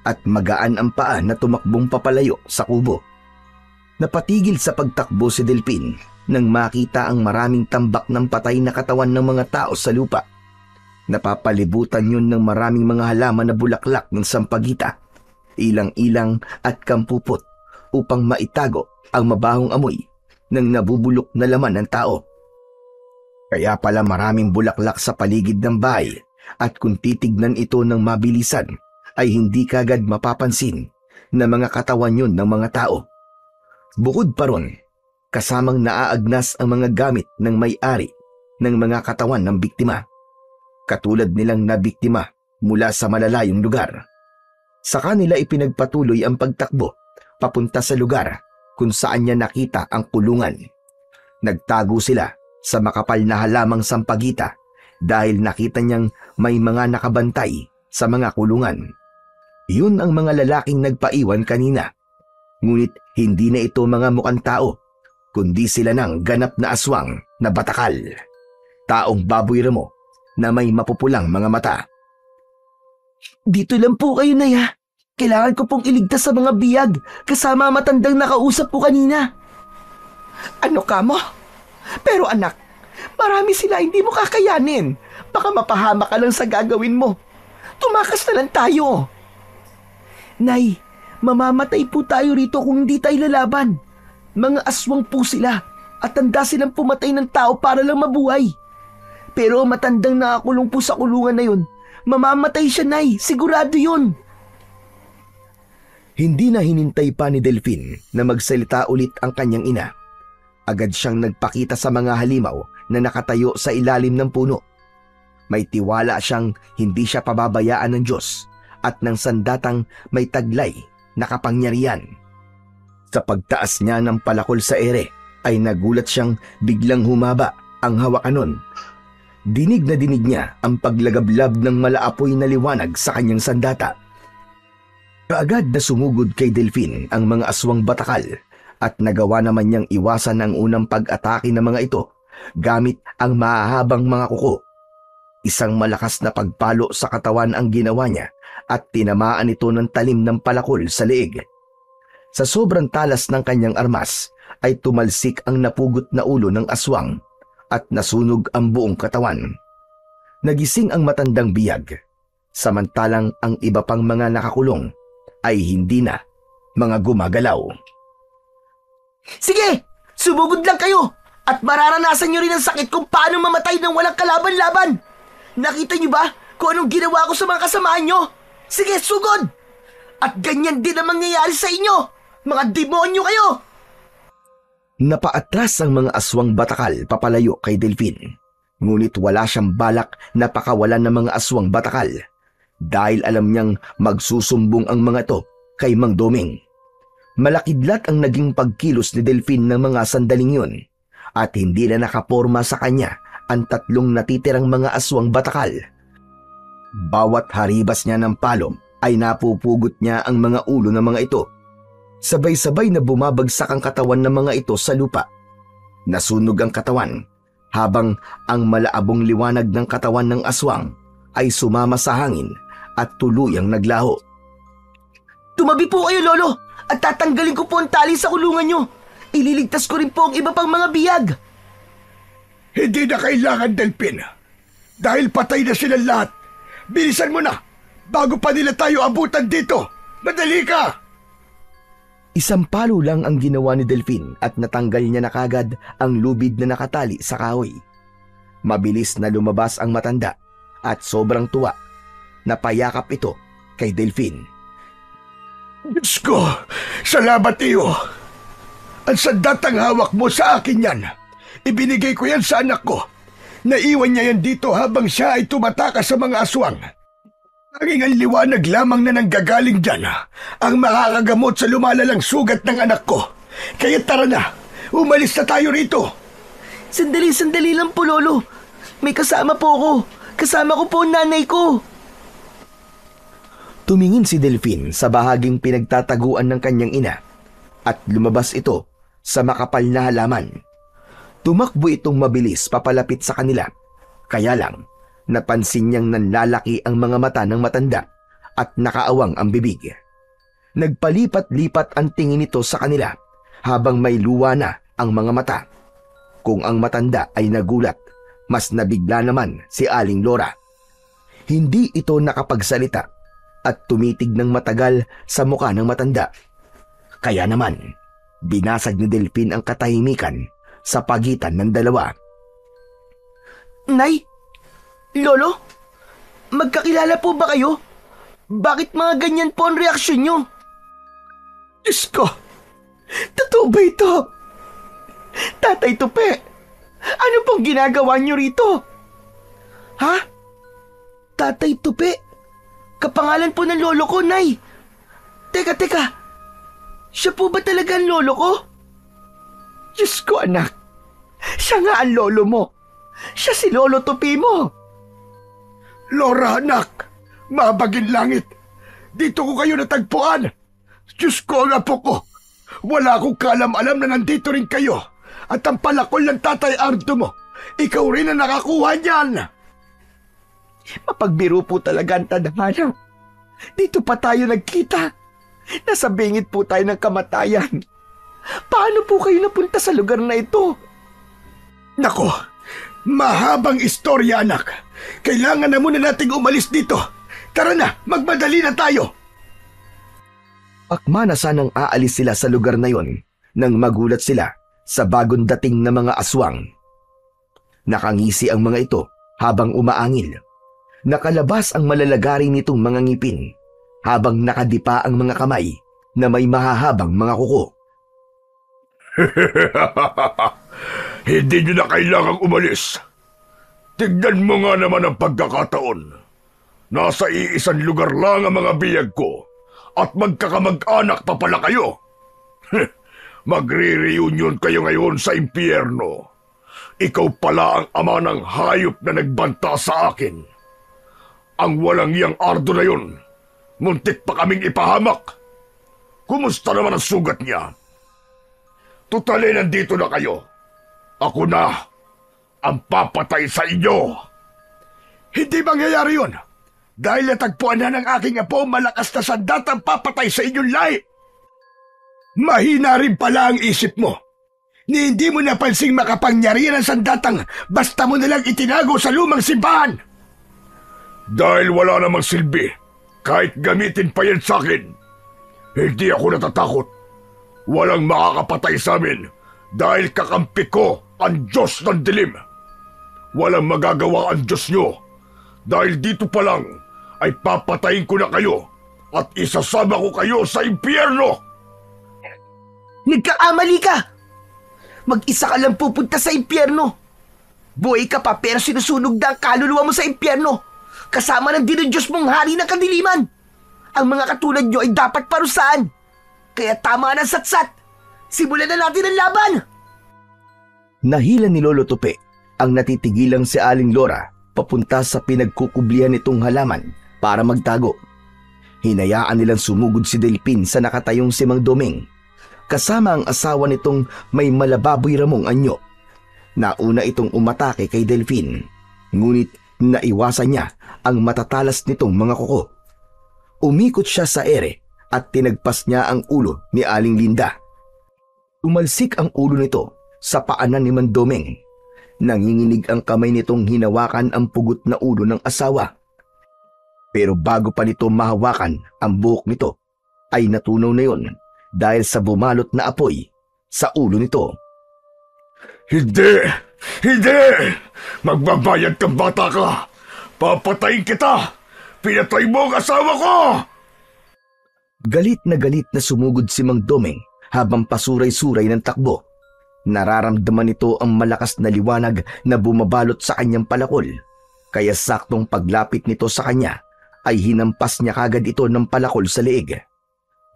at magaan ang paa na tumakbong papalayo sa kubo. Napatigil sa pagtakbo si Delphine nang makita ang maraming tambak ng patay na katawan ng mga tao sa lupa. Napapalibutan yun ng maraming mga halaman na bulaklak ng sampagita, ilang-ilang at kampupot upang maitago ang mabahong amoy ng nabubulok na laman ng tao. Kaya pala maraming bulaklak sa paligid ng bahay at kung titignan ito ng mabilisan ay hindi kagad mapapansin na mga katawan yun ng mga tao. Bukod pa ron, kasamang naaagnas ang mga gamit ng may-ari ng mga katawan ng biktima. Katulad nilang nabiktima mula sa malalayong lugar. Sa kanila ipinagpatuloy ang pagtakbo papunta sa lugar kung saan niya nakita ang kulungan. Nagtago sila sa makapal na halamang sampagita dahil nakita niyang may mga nakabantay sa mga kulungan. Yun ang mga lalaking nagpaiwan kanina. Ngunit hindi na ito mga mukhang tao, kundi sila ng ganap na aswang na batakal. Taong baboy ramo na may mapupulang mga mata. Dito lang po kayo, Nay, ha? Kailangan ko pong iligtas sa mga biyag kasama ang matandang nakausap ko kanina. Ano ka mo? Pero anak, marami sila, hindi mo kakayanin. Baka mapahama ka lang sa gagawin mo. Tumakas na lang tayo. Nay, Mamamatay po tayo rito kung hindi tayo lalaban. Mga aswang po sila at handa silang pumatay ng tao para lang mabuhay. Pero matandang nakakulong po sa kulungan na yun. Mamamatay siya, Nay. Sigurado yun. Hindi na hinintay pa ni Delphine na magsalita ulit ang kanyang ina. Agad siyang nagpakita sa mga halimaw na nakatayo sa ilalim ng puno. May tiwala siyang hindi siya pababayaan ng Diyos at ng sandatang may taglay na kapangyarihan. Sa pagtaas niya ng palakol sa ere ay nagulat siyang biglang humaba ang hawakan nun. Dinig na dinig niya ang paglagablab ng malaapoy na liwanag sa kanyang sandata. Kaagad na sumugod kay Delphine ang mga aswang batakal at nagawa naman niyang iwasan ang unang pag-atake ng mga ito gamit ang mahahabang mga kuko. Isang malakas na pagpalo sa katawan ang ginawa niya at tinamaan ito ng talim ng palakol sa leeg. Sa sobrang talas ng kanyang armas ay tumalsik ang napugot na ulo ng aswang at nasunog ang buong katawan. Nagising ang matandang biyag, samantalang ang iba pang mga nakakulong ay hindi na mga gumagalaw. Sige! Sumugod lang kayo! At mararanasan nyo rin ang sakit kung paano mamatay ng walang kalaban-laban! Nakita nyo ba kung anong ginawa ko sa mga kasamaan nyo? Sige, sugod! At ganyan din ang mangyayari sa inyo! Mga demonyo kayo! Napaatras ang mga aswang batakal papalayo kay Delphine. Ngunit wala siyang balak na pakawalan ng mga aswang batakal dahil alam niyang magsusumbong ang mga ito kay Mang Doming. Malakidlat ang naging pagkilos ni Delphine ng mga sandaling yun at hindi na nakaporma sa kanya ang tatlong natitirang mga aswang batakal. Bawat haribas niya ng palo ay napupugot niya ang mga ulo ng mga ito. Sabay-sabay na bumabagsak ang katawan ng mga ito sa lupa. Nasunog ang katawan habang ang malaabong liwanag ng katawan ng aswang ay sumama sa hangin at tuluyang naglaho. Tumabi po kayo, Lolo, at tatanggalin ko po ang tali sa kulungan nyo. Ililigtas ko rin po ang iba pang mga biyag. Hindi na kailangan, Delphine. Dahil patay na sila lahat. Bilisan mo na, bago pa nila tayo abutan dito. Madali ka! Isang palo lang ang ginawa ni Delphine at natanggal niya na kagad ang lubid na nakatali sa kahoy. Mabilis na lumabas ang matanda at sobrang tuwa. Napayakap ito kay Delphine. Diyos ko, salamat iyo. Ang sandatang hawak mo sa akin yan. Ibinigay ko yan sa anak ko. Naiwan niya yan dito habang siya ay tumataka sa mga aswang. Tanging ang liwanag lamang na nanggagaling dyan ang makakagamot sa lumalalang sugat ng anak ko. Kaya tara na, umalis na tayo rito. Sandali lang po, Lolo. May kasama po ako. Kasama ko po ang nanay ko. Tumingin si Delphine sa bahaging pinagtataguan ng kanyang ina at lumabas ito sa makapal na halaman. Tumakbo itong mabilis papalapit sa kanila. Kaya lang, napansin niyang nanlalaki ang mga mata ng matanda at nakaawang ang bibig. Nagpalipat-lipat ang tingin nito sa kanila habang may luwa na ang mga mata. Kung ang matanda ay nagulat, mas nabigla naman si Aling Lora. Hindi ito nakapagsalita at tumitig ng matagal sa muka ng matanda. Kaya naman, binasag ni Delphine ang katahimikan sa pagitan ng dalawa. Nay? Lolo? Magkakilala po ba kayo? Bakit mga ganyan po ang reaksyon nyo? Diyos ko, totoo ba ito? Tatay Tupi, ano pong ginagawa nyo rito? Ha? Tatay Tupi? Kapangalan po ng lolo ko, Nay. Teka. Siya po ba talaga ang lolo ko? Diyos ko, anak. Siya nga ang lolo mo. Siya si Lolo Tupi mo. Lora, anak, mabagin langit. Dito ko kayo natagpuan. Diyos ko, ang apo ko. Wala akong kaalam-alam na nandito rin kayo. At ang palakol ng Tatay Ardo mo, ikaw rin ang nakakuha niyan. Mapagbiro po talaga ang tadhana. Dito pa tayo nagkita. Nasa bingit po tayo ng kamatayan. Paano po kayo napunta sa lugar na ito? Nako, mahabang istorya, anak. Kailangan na muna nating umalis dito. Tara na, magmadali na tayo. Akma na sanang aalis sila sa lugar na yon nang magulat sila sa bagong dating na mga aswang. Nakangisi ang mga ito habang umaangil. Nakalabas ang malalagari nitong mga ngipin habang nakadipa ang mga kamay na may mahahabang mga kuko. Hindi nyo na kailangang umalis. Tignan mo nga naman ang pagkakataon. Nasa iisang lugar lang ang mga biyag ko at magkakamag-anak pa pala kayo. Magre-reunion kayo ngayon sa impyerno. Ikaw pala ang ama ng hayop na nagbanta sa akin. Ang walang iyang Ardo na yun, muntik pa kaming ipahamak. Kumusta naman ang sugat niya? Tutali, nandito na kayo. Ako na ang papatay sa inyo. Hindi mangyayari yun. Dahil natagpuan na ng aking apo malakas na sandatang papatay sa inyong lahi. Mahina rin pala ang isip mo. Ni hindi mo napansing makapangyarihan ang sandatang basta mo nalang itinago sa lumang simbahan. Dahil wala namang silbi, kahit gamitin pa yan sa akin. Hindi ako natatakot. Walang makakapatay sa amin dahil kakampi ko ang Diyos ng dilim. Walang magagawa ang Diyos nyo dahil dito pa lang ay papatayin ko na kayo at isasama ko kayo sa impyerno. Nagkakamali ka! Mag-isa ka lang pupunta sa impyerno. Buhay ka pa pero sinusunog na ang kaluluwa mo sa impyerno. Kasama ng dinudiyos mong hari ng kadiliman. Ang mga katulad nyo ay dapat parusahan. Kaya tama na satsat. Simulan na natin ang laban! Nahila ni Lolo Tupi ang natitigilang si Aling Lora papunta sa pinagkukublihan nitong halaman para magtago. Hinayaan nilang sumugod si Delphin sa nakatayong si Mang Doming, kasama ang asawa nitong may malababoy ramong anyo. Nauna itong umatake kay Delphin, ngunit naiwasan niya ang matatalas nitong mga kuko. Umikot siya sa ere at tinagpas niya ang ulo ni Aling Linda. Tumalsik ang ulo nito sa paanan ni Mang Doming. Nanginginig ang kamay nitong hinawakan ang pugot na ulo ng asawa. Pero bago pa nito mahawakan ang buhok nito, ay natunaw na yon dahil sa bumalot na apoy sa ulo nito. Hindi! Hindi! Magbabayad kang bata ka! Papatayin kita! Pinatay mo ang asawa ko! Galit na sumugod si Mang Doming habang pasuray-suray ng takbo. Nararamdaman nito ang malakas na liwanag na bumabalot sa kanyang palakol, kaya saktong paglapit nito sa kanya ay hinampas niya kagad ito ng palakol sa leeg.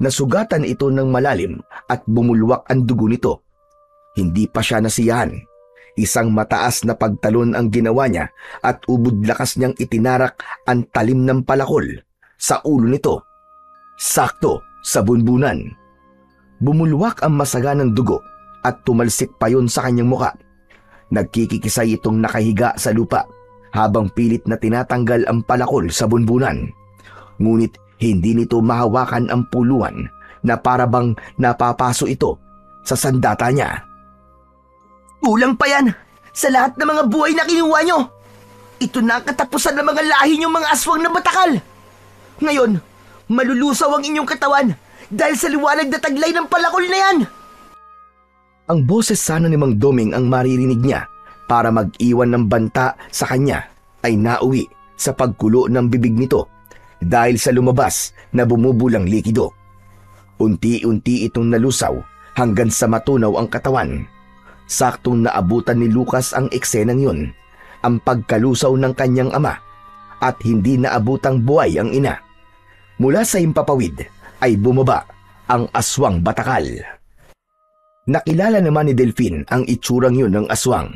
Nasugatan ito ng malalim at bumulwak ang dugo nito. Hindi pa siya nasiyahan. Isang mataas na pagtalon ang ginawa niya at ubod lakas niyang itinarak ang talim ng palakol sa ulo nito. Sakto sa bunbunan. Bumulwak ang masaganang dugo at tumalsik pa yon sa kanyang muka. Nagkikikisay itong nakahiga sa lupa habang pilit na tinatanggal ang palakol sa bunbunan. Ngunit hindi nito mahawakan ang puluhan na parabang napapaso ito sa sandata niya. Kulang pa yan sa lahat ng mga buhay na kinuha nyo. Ito na ang katapusan ng mga lahi nyong mga aswang na batakal. Ngayon, malulusaw ang inyong katawan dahil sa liwanag na taglay ng palakol na yan. Ang boses sana ni Mang Doming ang maririnig niya para mag-iwan ng banta sa kanya ay nauwi sa pagkulo ng bibig nito dahil sa lumabas na bumubulang likido. Unti-unti itong nalusaw hanggang sa matunaw ang katawan. Saktong naabutan ni Lucas ang eksenang yun, ang pagkalusaw ng kanyang ama, at hindi naabutang buhay ang ina. Mula sa himpapawid ay bumaba ang aswang batakal. Nakilala naman ni Delphin ang itsurang yun ng aswang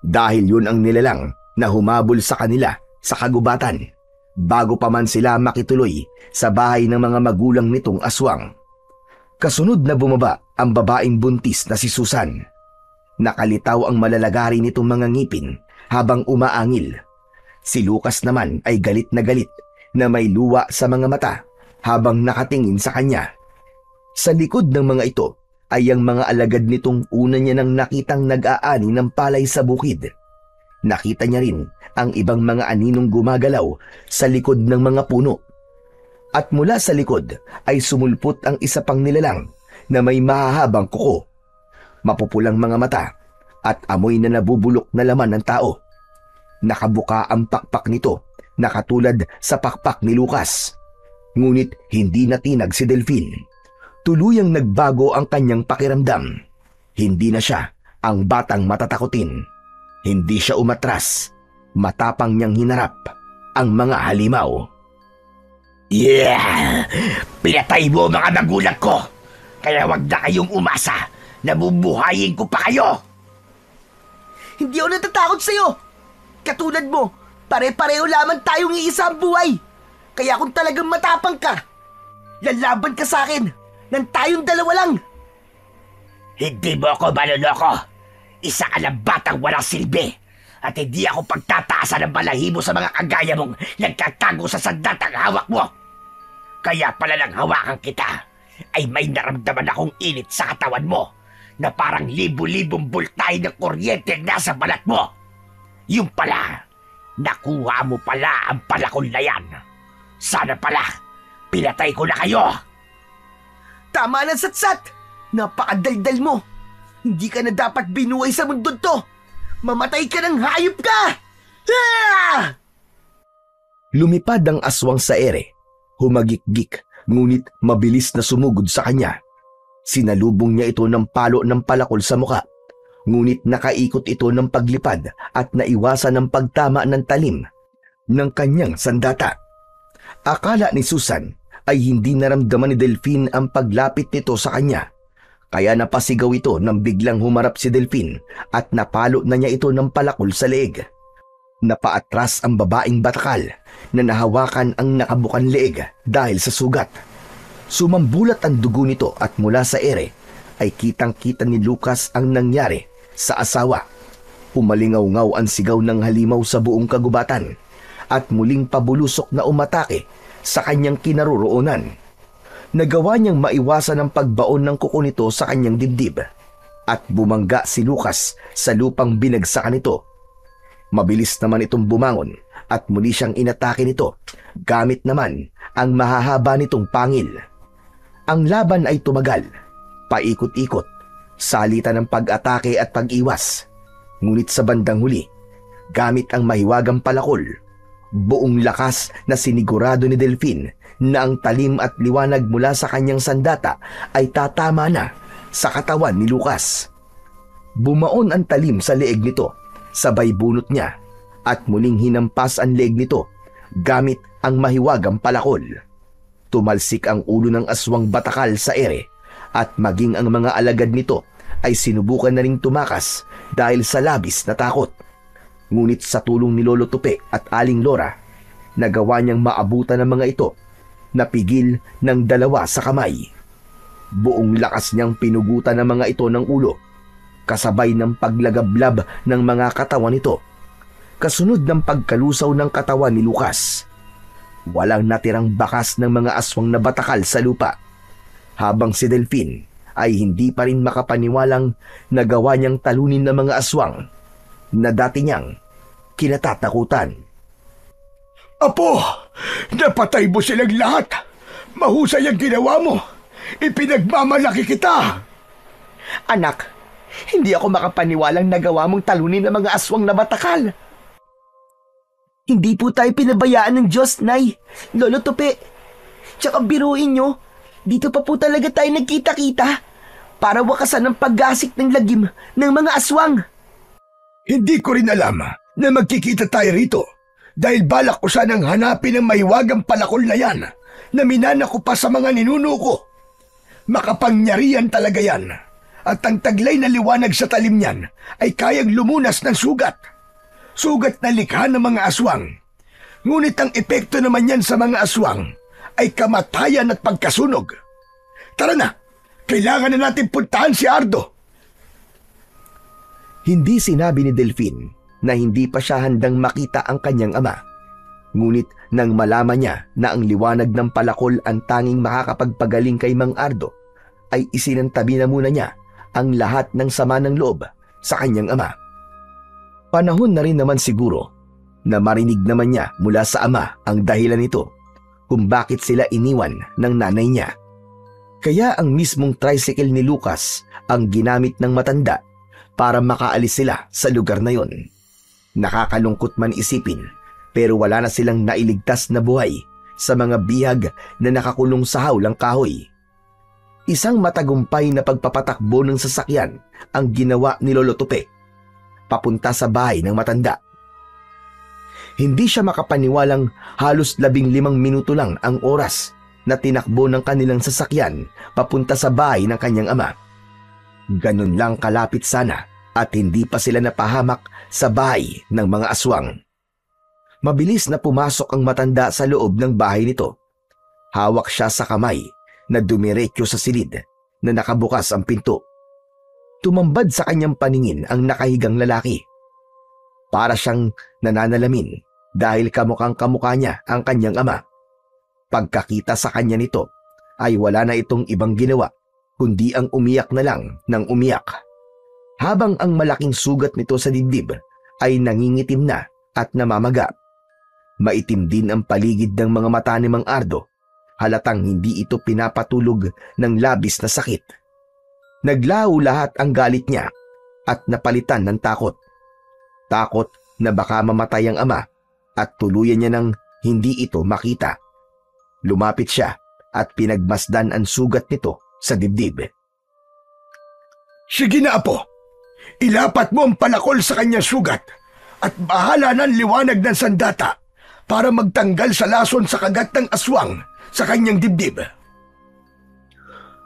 dahil yun ang nilalang na humabol sa kanila sa kagubatan bago pa man sila makituloy sa bahay ng mga magulang nitong aswang. Kasunod na bumaba ang babaeng buntis na si Susan. Nakalitaw ang malalagari nitong mga ngipin habang umaangil. Si Lucas naman ay galit na may luwa sa mga mata habang nakatingin sa kanya. Sa likod ng mga ito ay ang mga alagad nitong una niya nang nakitang nag-aani ng palay sa bukid. Nakita niya rin ang ibang mga aninong gumagalaw sa likod ng mga puno. At mula sa likod ay sumulpot ang isa pang nilalang na may mahahabang kuko, mapupulang mga mata at amoy na nabubulok na laman ng tao. Nakabuka ang pakpak nito na katulad sa pakpak ni Lucas. Ngunit hindi natinag si Delphine. Tuluyang nagbago ang kanyang pakiramdam. Hindi na siya ang batang matatakutin. Hindi siya umatras. Matapang niyang hinarap ang mga halimaw. Yeah! Pinatay mo mga magulang ko! Kaya wag na kayong umasa na bubuhayin ko pa kayo! Hindi ako natatakot sa'yo! Katulad mo, pare-pareho lamang tayong iisa ang buhay! Kaya kung talagang matapang ka, lalaban ka sa akin nang tayong dalawa lang! Hindi mo ako manloloko! Isa ka lang batang walang silbi! At hindi ako pagtataasan ng balahibo sa mga kagaya mong nagkatago sa sandatang hawak mo. Kaya pala nang hawakan kita, ay may naramdaman akong init sa katawan mo na parang libu-libong bultay ng kuryente nasa balat mo. Yung pala, nakuha mo pala ang palakol na yan. Sana pala, pinatay ko na kayo. Tama na, Satsat! Napakadaldal mo! Hindi ka na dapat binuhay sa mundo to! Mamatay ka ng hayop ka! Ah! Lumipad ang aswang sa ere, humagikgik, ngunit mabilis na sumugod sa kanya. Sinalubong niya ito ng palo ng palakol sa muka, ngunit nakaikot ito ng paglipad at naiwasan ng pagtama ng talim ng kanyang sandata. Akala ni Susan ay hindi naramdaman ni Delphine ang paglapit nito sa kanya. Kaya napasigaw ito nang biglang humarap si Delphine at napalo na niya ito ng palakol sa leeg. Napaatras ang babaeng batakal na nahawakan ang nakabukang leeg dahil sa sugat. Sumambulat ang dugo nito at mula sa ere ay kitang-kita ni Lucas ang nangyari sa asawa. Umalingaw-ngaw ang sigaw ng halimaw sa buong kagubatan at muling pabulusok na umatake sa kanyang kinaroroonan. Nagawa niyang maiwasan ang pagbaon ng kuko nito sa kanyang dibdib at bumangga si Lucas sa lupang binagsakan nito. Mabilis naman itong bumangon at muli siyang inatake nito gamit naman ang mahahaba nitong pangil. Ang laban ay tumagal, paikot-ikot, salita ng pag-atake at pag-iwas. Ngunit sa bandang huli, gamit ang mahiwagang palakol, buong lakas na sinigurado ni Delphine na ang talim at liwanag mula sa kanyang sandata ay tatama na sa katawan ni Lucas. Bumaon ang talim sa leeg nito, sabay bunot niya, at muling hinampas ang leeg nito gamit ang mahiwagang palakol. Tumalsik ang ulo ng aswang batakal sa ere at maging ang mga alagad nito ay sinubukan na ring tumakas dahil sa labis na takot. Ngunit sa tulong ni Lolo Tupe at Aling Lora, nagawa niyang maabutan ng mga ito. Napigil ng dalawa sa kamay. Buong lakas niyang pinugutan ng mga ito ng ulo, kasabay ng paglagablab ng mga katawan nito. Kasunod ng pagkalusaw ng katawan ni Lucas. Walang natirang bakas ng mga aswang na batakal sa lupa, habang si Delphine ay hindi pa rin makapaniwalang nagawa niyang talunin ng mga aswang na dati niyang kinatatakutan. Apo, napatay mo silang lahat. Mahusay ang ginawa mo. Ipinagmamalaki kita. Anak, hindi ako makapaniwalang nagawa mong talunin ng mga aswang na batakal. Hindi po tayo pinabayaan ng Diyos, Nay, Lolo Tupe. Tsaka biruin nyo, dito pa po talaga tayo nagkita-kita para wakasan ang paggasik ng lagim ng mga aswang. Hindi ko rin alam na magkikita tayo rito dahil balak ko sanang hanapin ang mahiwagang palakol na yan na minana ko pa sa mga ninuno ko. Makapangyarihan talaga yan at ang taglay na liwanag sa talim niyan ay kayang lumunas ng sugat. Sugat na likha ng mga aswang. Ngunit ang epekto naman yan sa mga aswang ay kamatayan at pagkasunog. Tara na, kailangan na natin puntahan si Ardo. Hindi sinabi ni Delphine na hindi pa siya handang makita ang kanyang ama. Ngunit nang malaman niya na ang liwanag ng palakol ang tanging makakapagpagaling kay Mang Ardo, ay isinantabi na muna niya ang lahat ng sama ng loob sa kanyang ama. Panahon na rin naman siguro na marinig naman niya mula sa ama ang dahilan nito kung bakit sila iniwan ng nanay niya. Kaya ang mismong tricycle ni Lucas ang ginamit ng matanda para makaalis sila sa lugar na yon. Nakakalungkot man isipin, pero wala na silang nailigtas na buhay sa mga bihag na nakakulong sa hawlang kahoy. Isang matagumpay na pagpapatakbo ng sasakyan ang ginawa ni Lolo Tupe papunta sa bahay ng matanda. Hindi siya makapaniwalang halos 15 minuto lang ang oras na tinakbo ng kanilang sasakyan papunta sa bahay ng kanyang ama. Ganun lang kalapit sana at hindi pa sila napahamak sa bahay ng mga aswang. Mabilis na pumasok ang matanda sa loob ng bahay nito. Hawak siya sa kamay na dumiretso sa silid na nakabukas ang pinto. Tumambad sa kanyang paningin ang nakahigang lalaki. Para siyang nananalamin dahil kamukhang kamukha niya ang kanyang ama. Pagkakita sa kanya nito ay wala na itong ibang ginawa kundi ang umiyak na lang ng umiyak. Habang ang malaking sugat nito sa dibdib ay nangingitim na at namamaga. Maitim din ang paligid ng mga mata ni Mang Ardo. Halatang hindi ito pinapatulog ng labis na sakit. Naglaho lahat ang galit niya at napalitan ng takot. Takot na baka mamatay ang ama at tuluyan niya nang hindi ito makita. Lumapit siya at pinagmasdan ang sugat nito sa dibdib. Sige na, Apo. Ilapat mo ang palakol sa kanyang sugat at bahala ng liwanag ng sandata para magtanggal sa lason sa kagat ng aswang sa kanyang dibdib.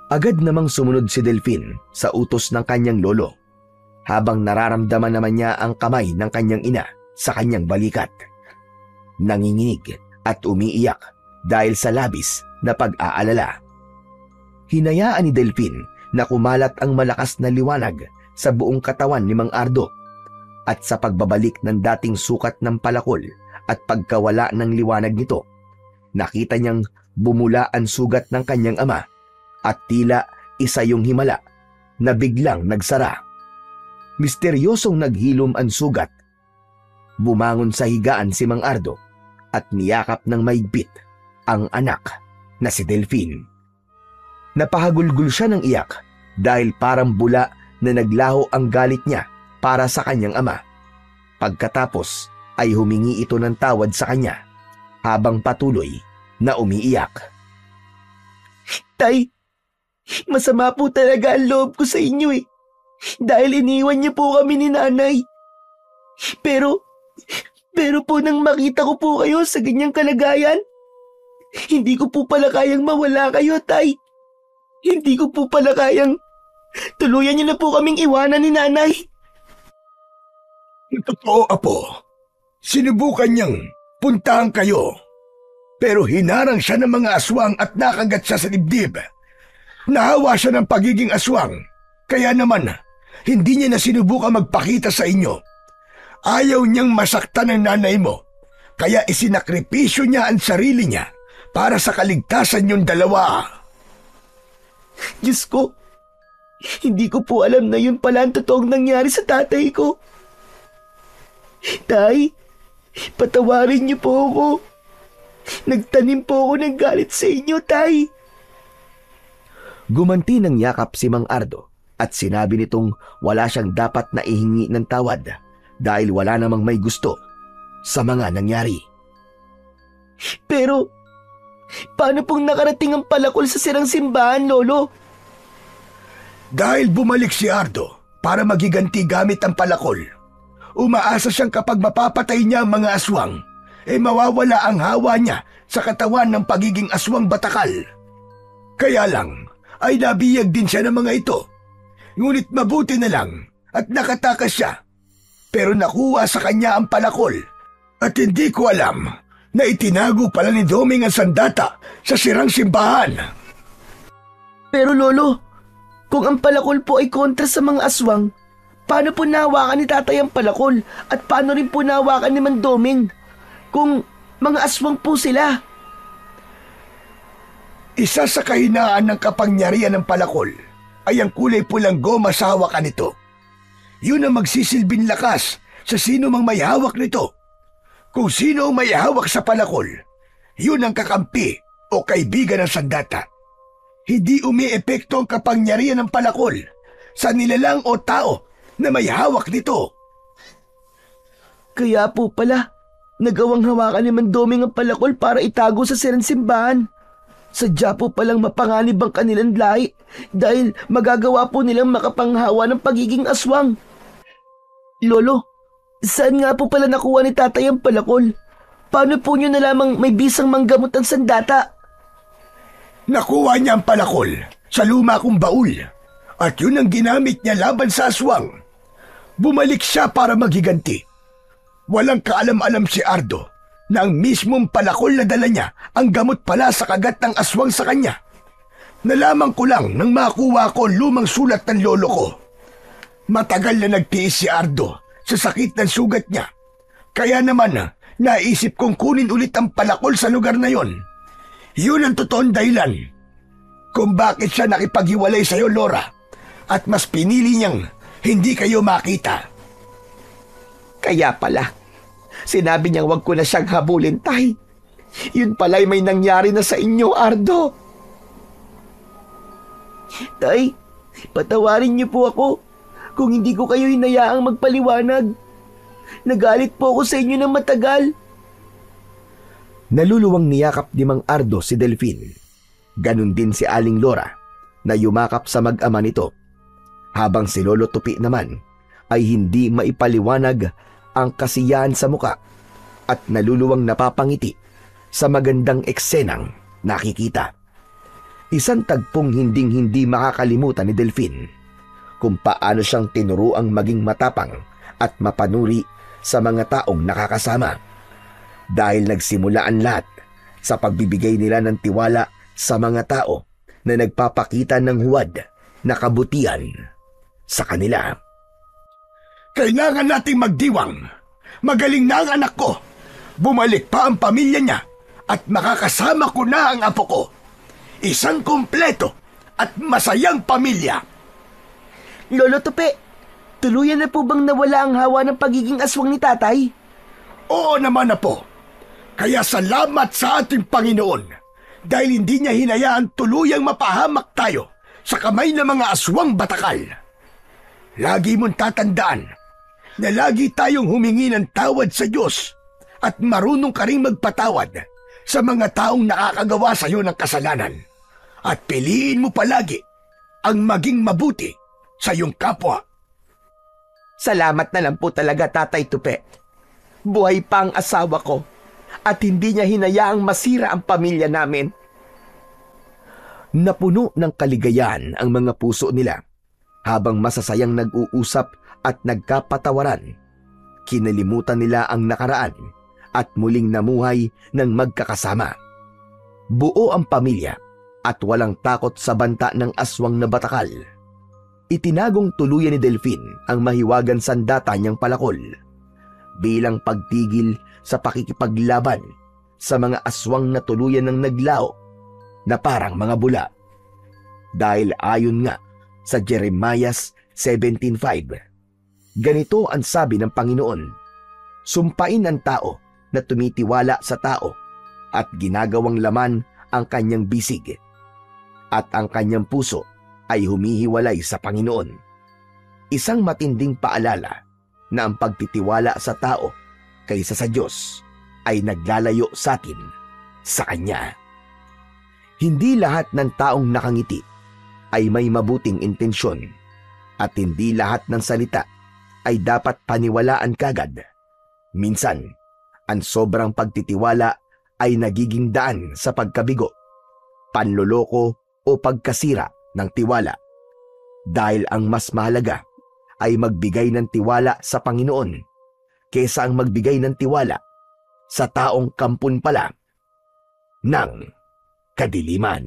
Agad namang sumunod si Delfin sa utos ng kanyang lolo, habang nararamdaman naman niya ang kamay ng kanyang ina sa kanyang balikat. Nanginginig at umiiyak dahil sa labis na pag-aalala. Hinayaan ni Delfin na kumalat ang malakas na liwanag sa buong katawan ni Mang Ardo, at sa pagbabalik ng dating sukat ng palakol at pagkawala ng liwanag nito, nakita niyang bumula ang sugat ng kanyang ama at tila isa yung himala na biglang nagsara. Misteryosong naghilom ang sugat. Bumangon sa higaan si Mang Ardo at niyakap ng maigpit ang anak na si Delfin. Napahagulgul siya ng iyak dahil parang bula na naglaho ang galit niya para sa kanyang ama. Pagkatapos ay humingi ito ng tawad sa kanya habang patuloy na umiiyak. Tay, masama po talaga ang loob ko sa inyo eh. Dahil iniwan niyo po kami ni nanay. Pero po nang makita ko po kayo sa ganyang kalagayan, hindi ko po pala kayang mawala kayo, Tay. Hindi ko po pala kayang tuluyan niyo na po kaming iwanan ni nanay. Totoo, Apo. Sinubukan niyang puntahan kayo. Pero hinarang siya ng mga aswang at nakagat siya sa dibdib. Nahawa siya ng pagiging aswang. Kaya naman, hindi niya na sinubukan magpakita sa inyo. Ayaw niyang masaktan ng nanay mo. Kaya isinakripisyo niya ang sarili niya para sa kaligtasan niyong dalawa. Diyos ko, hindi ko po alam na yun pala ang totoong nangyari sa tatay ko. Tay, patawarin niyo po ako. Nagtanim po ako ng galit sa inyo, Tay. Gumanti ng yakap si Mang Ardo at sinabi nitong wala siyang dapat na ihingi ng tawad dahil wala namang may gusto sa mga nangyari. Pero, paano pong nakarating ang palakol sa sirang simbahan, Lolo? Dahil bumalik si Ardo para magiganti gamit ang palakol. Umaasa siyang kapag mapapatay niya ang mga aswang, mawawala ang hawa niya sa katawan ng pagiging aswang batakal. Kaya lang, ay nabiyag din siya ng mga ito. Ngunit mabuti na lang at nakatakas siya. Pero nakuha sa kanya ang palakol at hindi ko alam na itinago pala ni Doming ang sandata sa sirang simbahan. Pero Lolo, kung ang palakol po ay kontra sa mga aswang, paano po nahawakan ni tatay ang palakol at paano rin po nahawakan ni Mang Doming kung mga aswang po sila? Isa sa kahinaan ng kapangyarihan ng palakol ay ang kulay pulang goma sa hawakan nito. Yun ang magsisilbing lakas sa sino mang may hawak nito. Kung sino ang may hawak sa palakol, Yun ang kakampi o kaibigan ng sandata. Hindi umiepekto ang kapangyarihan ng palakol sa nilalang o tao na may hawak nito. Kaya po pala, nagawang hawakan ni Mandoming ang palakol para itago sa sirang simbahan. Sadya po palang mapanganib ang kanilang lahi dahil magagawa po nilang makapanghawa ng pagiging aswang. Lolo, saan nga po pala nakuha ni tatay ang palakol? Paano po nyo nalamang may bisang manggamot ang sandata? Nakuha niya ang palakol sa luma kong baul at yun ang ginamit niya laban sa aswang. Bumalik siya para maghiganti. Walang kaalam-alam si Ardo na ang mismong palakol na dala niya ang gamot pala sa kagat ng aswang sa kanya. Nalaman ko lang nang makuha ko ang lumang sulat ng lolo ko. Matagal na nagtiis si Ardo sa sakit ng sugat niya. Kaya naman naisip kong kunin ulit ang palakol sa lugar na yon. Yun ang totoong dahilan kung bakit siya nakipaghiwalay sa iyo, Laura, at mas pinili niyang hindi kayo makita. Kaya pala, sinabi niyang wag ko na siyang habulin, tay. Yun pala'y may nangyari na sa inyo, Ardo. Tay, patawarin niyo po ako kung hindi ko kayo hinayaang magpaliwanag. Nagalit po ako sa inyo ng matagal. Naluluwang niyakap ni Mang Ardo si Delphine. Ganon din si Aling Laura na yumakap sa mag-ama nito. Habang si Lolo Tupi naman ay hindi maipaliwanag ang kasiyahan sa muka at naluluwang napapangiti sa magandang eksenang nakikita. Isang tagpong hinding-hindi makakalimutan ni Delphine kung paano siyang tinuruang maging matapang at mapanuri sa mga taong nakakasama. Dahil nagsimula ang lahat sa pagbibigay nila ng tiwala sa mga tao na nagpapakita ng huwad na kabutihan sa kanila. Kailangan nating magdiwang. Magaling na ang anak ko. Bumalik pa ang pamilya niya at makakasama ko na ang apo ko. Isang kumpleto at masayang pamilya. Lolo Tupi, tuluyan na po bang nawala ang hawa ng pagiging aswang ni tatay? Oo naman, apo. Kaya salamat sa ating Panginoon dahil hindi niya hinayaan tuluyang mapahamak tayo sa kamay ng mga aswang batakal. Lagi mong tatandaan na lagi tayong humingi ng tawad sa Diyos at marunong ka ring magpatawad sa mga taong nakakagawa sa iyo ng kasalanan. At piliin mo palagi ang maging mabuti sa iyong kapwa. Salamat na lang po talaga, Tatay Tupi. Buhay pa ang asawa ko at hindi niya hinayaang masira ang pamilya namin. Napuno ng kaligayahan ang mga puso nila habang masasayang nag-uusap at nagkapatawaran. Kinalimutan nila ang nakaraan at muling namuhay ng magkakasama. Buo ang pamilya at walang takot sa banta ng aswang na batakal. Itinagong tuluyan ni Delphine ang mahiwagan sandata niyang palakol bilang pagtigil sa pakikipaglaban sa mga aswang na tuluyan ng naglao na parang mga bula. Dahil ayon nga sa Jeremias 17:5, ganito ang sabi ng Panginoon, sumpain ang tao na tumitiwala sa tao at ginagawang laman ang kanyang bisig at ang kanyang puso ay humihiwalay sa Panginoon. Isang matinding paalala na ang pagtitiwala sa tao kaysa sa Diyos ay naglalayo sa atin sa Kanya. Hindi lahat ng taong nakangiti ay may mabuting intensyon at hindi lahat ng salita ay dapat paniwalaan kagad. Minsan, ang sobrang pagtitiwala ay nagiging daan sa pagkabigo, panloloko o pagkasira ng tiwala. Dahil ang mas mahalaga ay magbigay ng tiwala sa Panginoon kaysa ang magbigay ng tiwala sa taong kampun pala ng kadiliman.